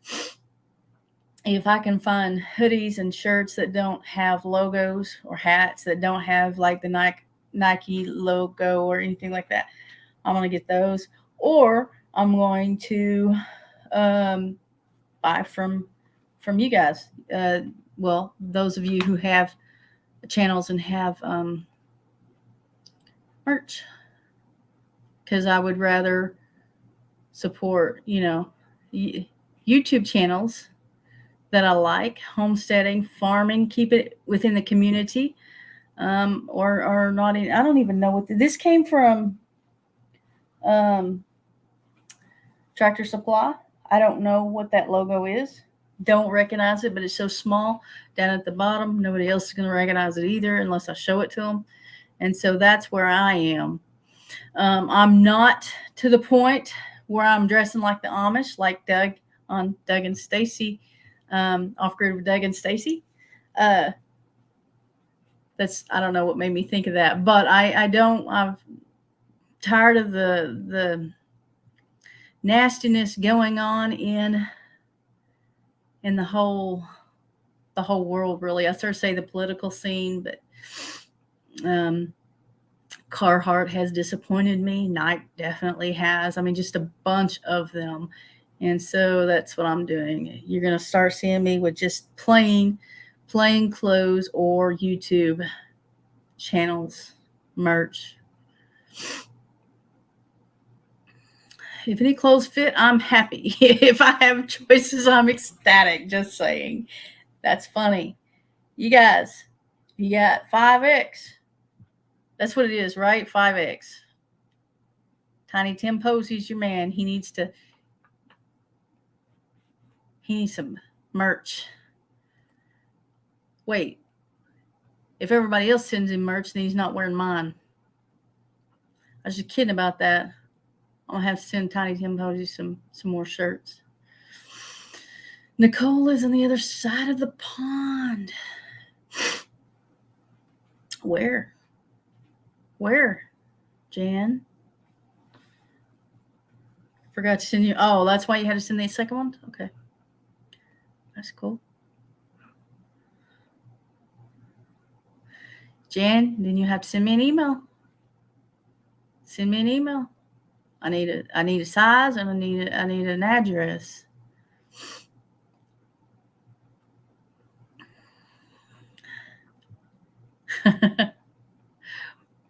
if I can find hoodies and shirts that don't have logos, or hats that don't have like the Nike Nike logo or anything like that. I'm going to get those. Or I'm going to buy from you guys. Well, those of you who have channels and have merch, because I would rather support, YouTube channels that I like, homesteading, farming, keep it within the community, or not. I don't even know what this came from. Tractor Supply. I don't know what that logo is. Don't recognize it, but it's so small down at the bottom. Nobody else is going to recognize it either unless I show it to them. And so that's where I am. I'm not to the point where I'm dressing like the Amish, like Doug on Doug and Stacy, off grid with Doug and Stacy. That's, I don't know what made me think of that, but I'm tired of the nastiness going on in the whole world, really. I sort of say the political scene, but Carhartt has disappointed me. Nike definitely has. I mean, just a bunch of them. And so that's what I'm doing. You're going to start seeing me with just plain clothes or YouTube channels, merch. If any clothes fit, I'm happy. If I have choices, I'm ecstatic. Just saying. That's funny. You guys, you got 5X. That's what it is, right? 5X. Tiny Tim Posey's your man. He needs some merch. Wait. If everybody else sends him merch, then he's not wearing mine. I was just kidding about that. I'm going to have to send Tiny Tim Posey some more shirts. Nicole is on the other side of the pond. Where, Jan? Forgot to send you. Oh, that's why you had to send the second one? Okay. That's cool. Jan, then you have to send me an email. Send me an email. I need a size, and I need an address.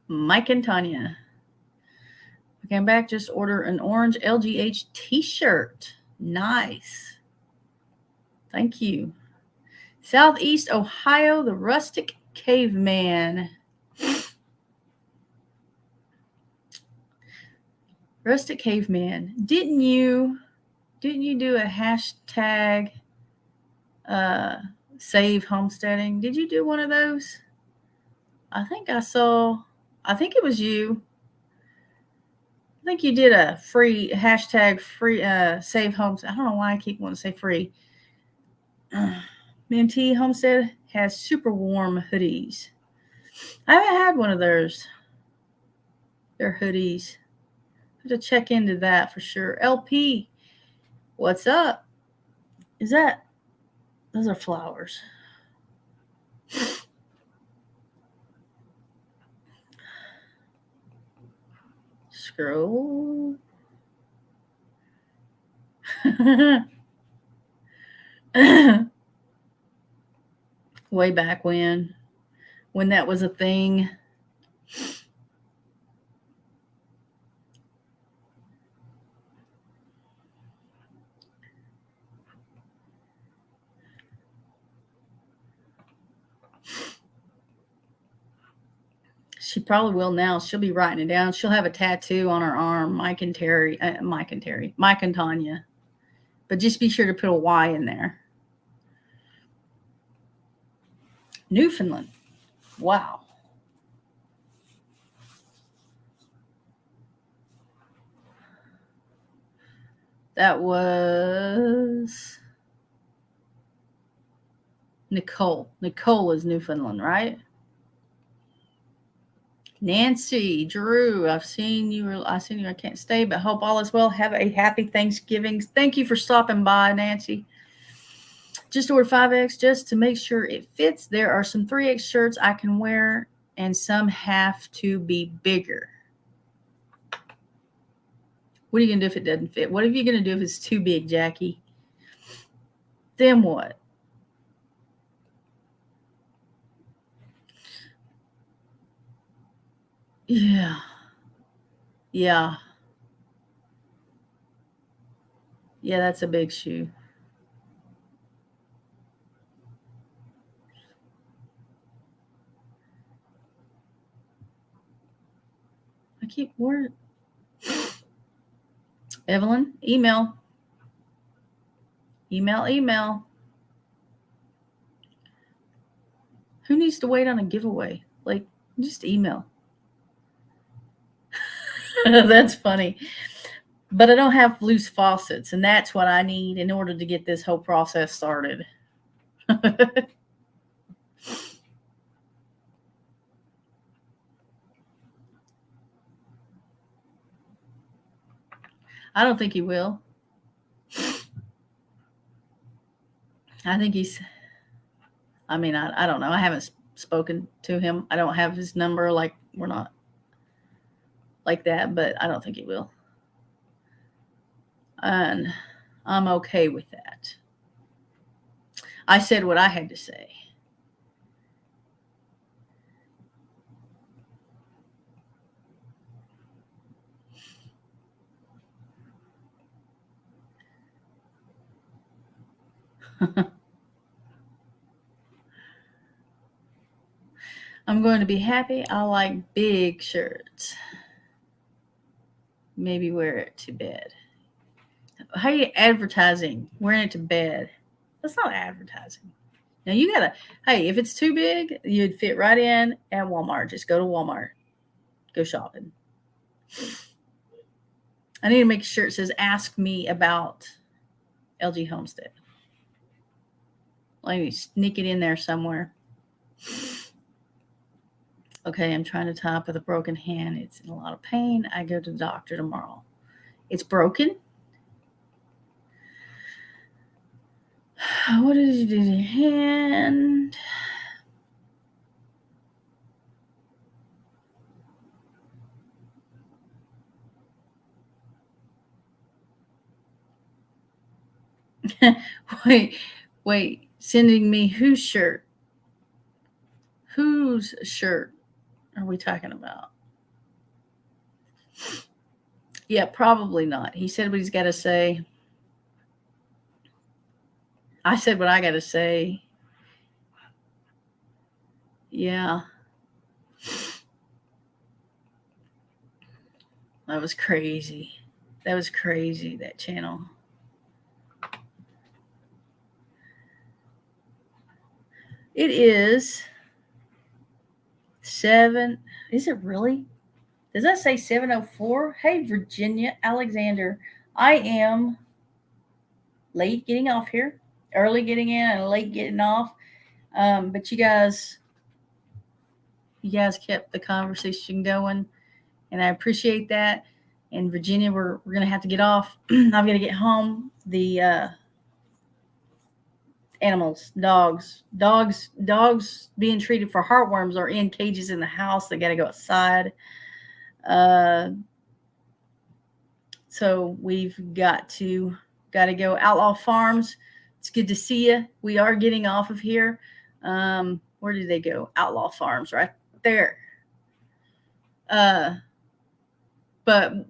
Mike and Tanya. I came back, just order an orange LGH t-shirt. Nice. Thank you. Southeast Ohio, the Rustic Caveman. Rustic Caveman. Didn't you do a hashtag save homesteading? Did you do one of those? I think it was you. I think you did a free hashtag free save homestead. I don't know why I keep wanting to say free. Mentee Homestead has super warm hoodies. I haven't had one of theirs. Their hoodies. I have to check into that for sure. LP, what's up? Those are flowers. Scroll. Way back when that was a thing. She probably will now. She'll be writing it down. She'll have a tattoo on her arm. Mike and Tanya. But just be sure to put a Y in there. Newfoundland. Wow. That was Nicole. Nicole is Newfoundland, right? Nancy, Drew, I've seen you. I can't stay, but hope all is well. Have a happy Thanksgiving. Thank you for stopping by, Nancy. Just ordered 5X just to make sure it fits. There are some 3X shirts I can wear and some have to be bigger. What are you going to do if it doesn't fit? What are you going to do if it's too big, Jackie? Then what? Yeah. Yeah. Yeah, that's a big shoe. I keep word. Evelyn, email. Email. Who needs to wait on a giveaway? Like, just email. That's funny. But I don't have loose faucets, and that's what I need in order to get this whole process started. I don't think he will. I think he's, I mean, I don't know. I haven't spoken to him. I don't have his number. Like, we're not like that, but I don't think he will. And I'm okay with that. I said what I had to say. I'm going to be happy. I like big shirts. Maybe wear it to bed. How are you advertising wearing it to bed? That's not advertising. Now you gotta, hey, if it's too big, you'd fit right in at Walmart. Just go to Walmart. Go shopping. I need to make a shirt that says, ask me about LG Homestead. Let me sneak it in there somewhere. Okay, I'm trying to type with a broken hand. It's in a lot of pain. I go to the doctor tomorrow. It's broken? What did you do to your hand? Wait. Sending me whose shirt? Whose shirt are we talking about? Yeah, probably not. He said what he's got to say. I said what I got to say. Yeah. That was crazy. That channel. It is 7. Is it really? Does that say 7:04? Hey, Virginia Alexander. I am late getting off here, early getting in and late getting off. But you guys kept the conversation going, and I appreciate that. And Virginia, we're going to have to get off. I'm going to get home. The animals, dogs being treated for heartworms are in cages in the house. They got to go outside. So we've got to go. Outlaw Farms. It's good to see you. We are getting off of here. Where did they go? Outlaw Farms, right there. But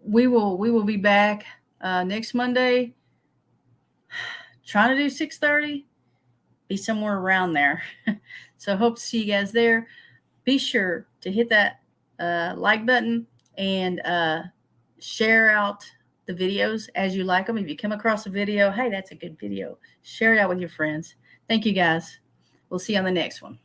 we will be back next Monday. Trying to do 6:30. Be somewhere around there. So hope to see you guys there. Be sure to hit that like button and share out the videos as you like them. If you come across a video, hey, that's a good video. Share it out with your friends. Thank you, guys. We'll see you on the next one.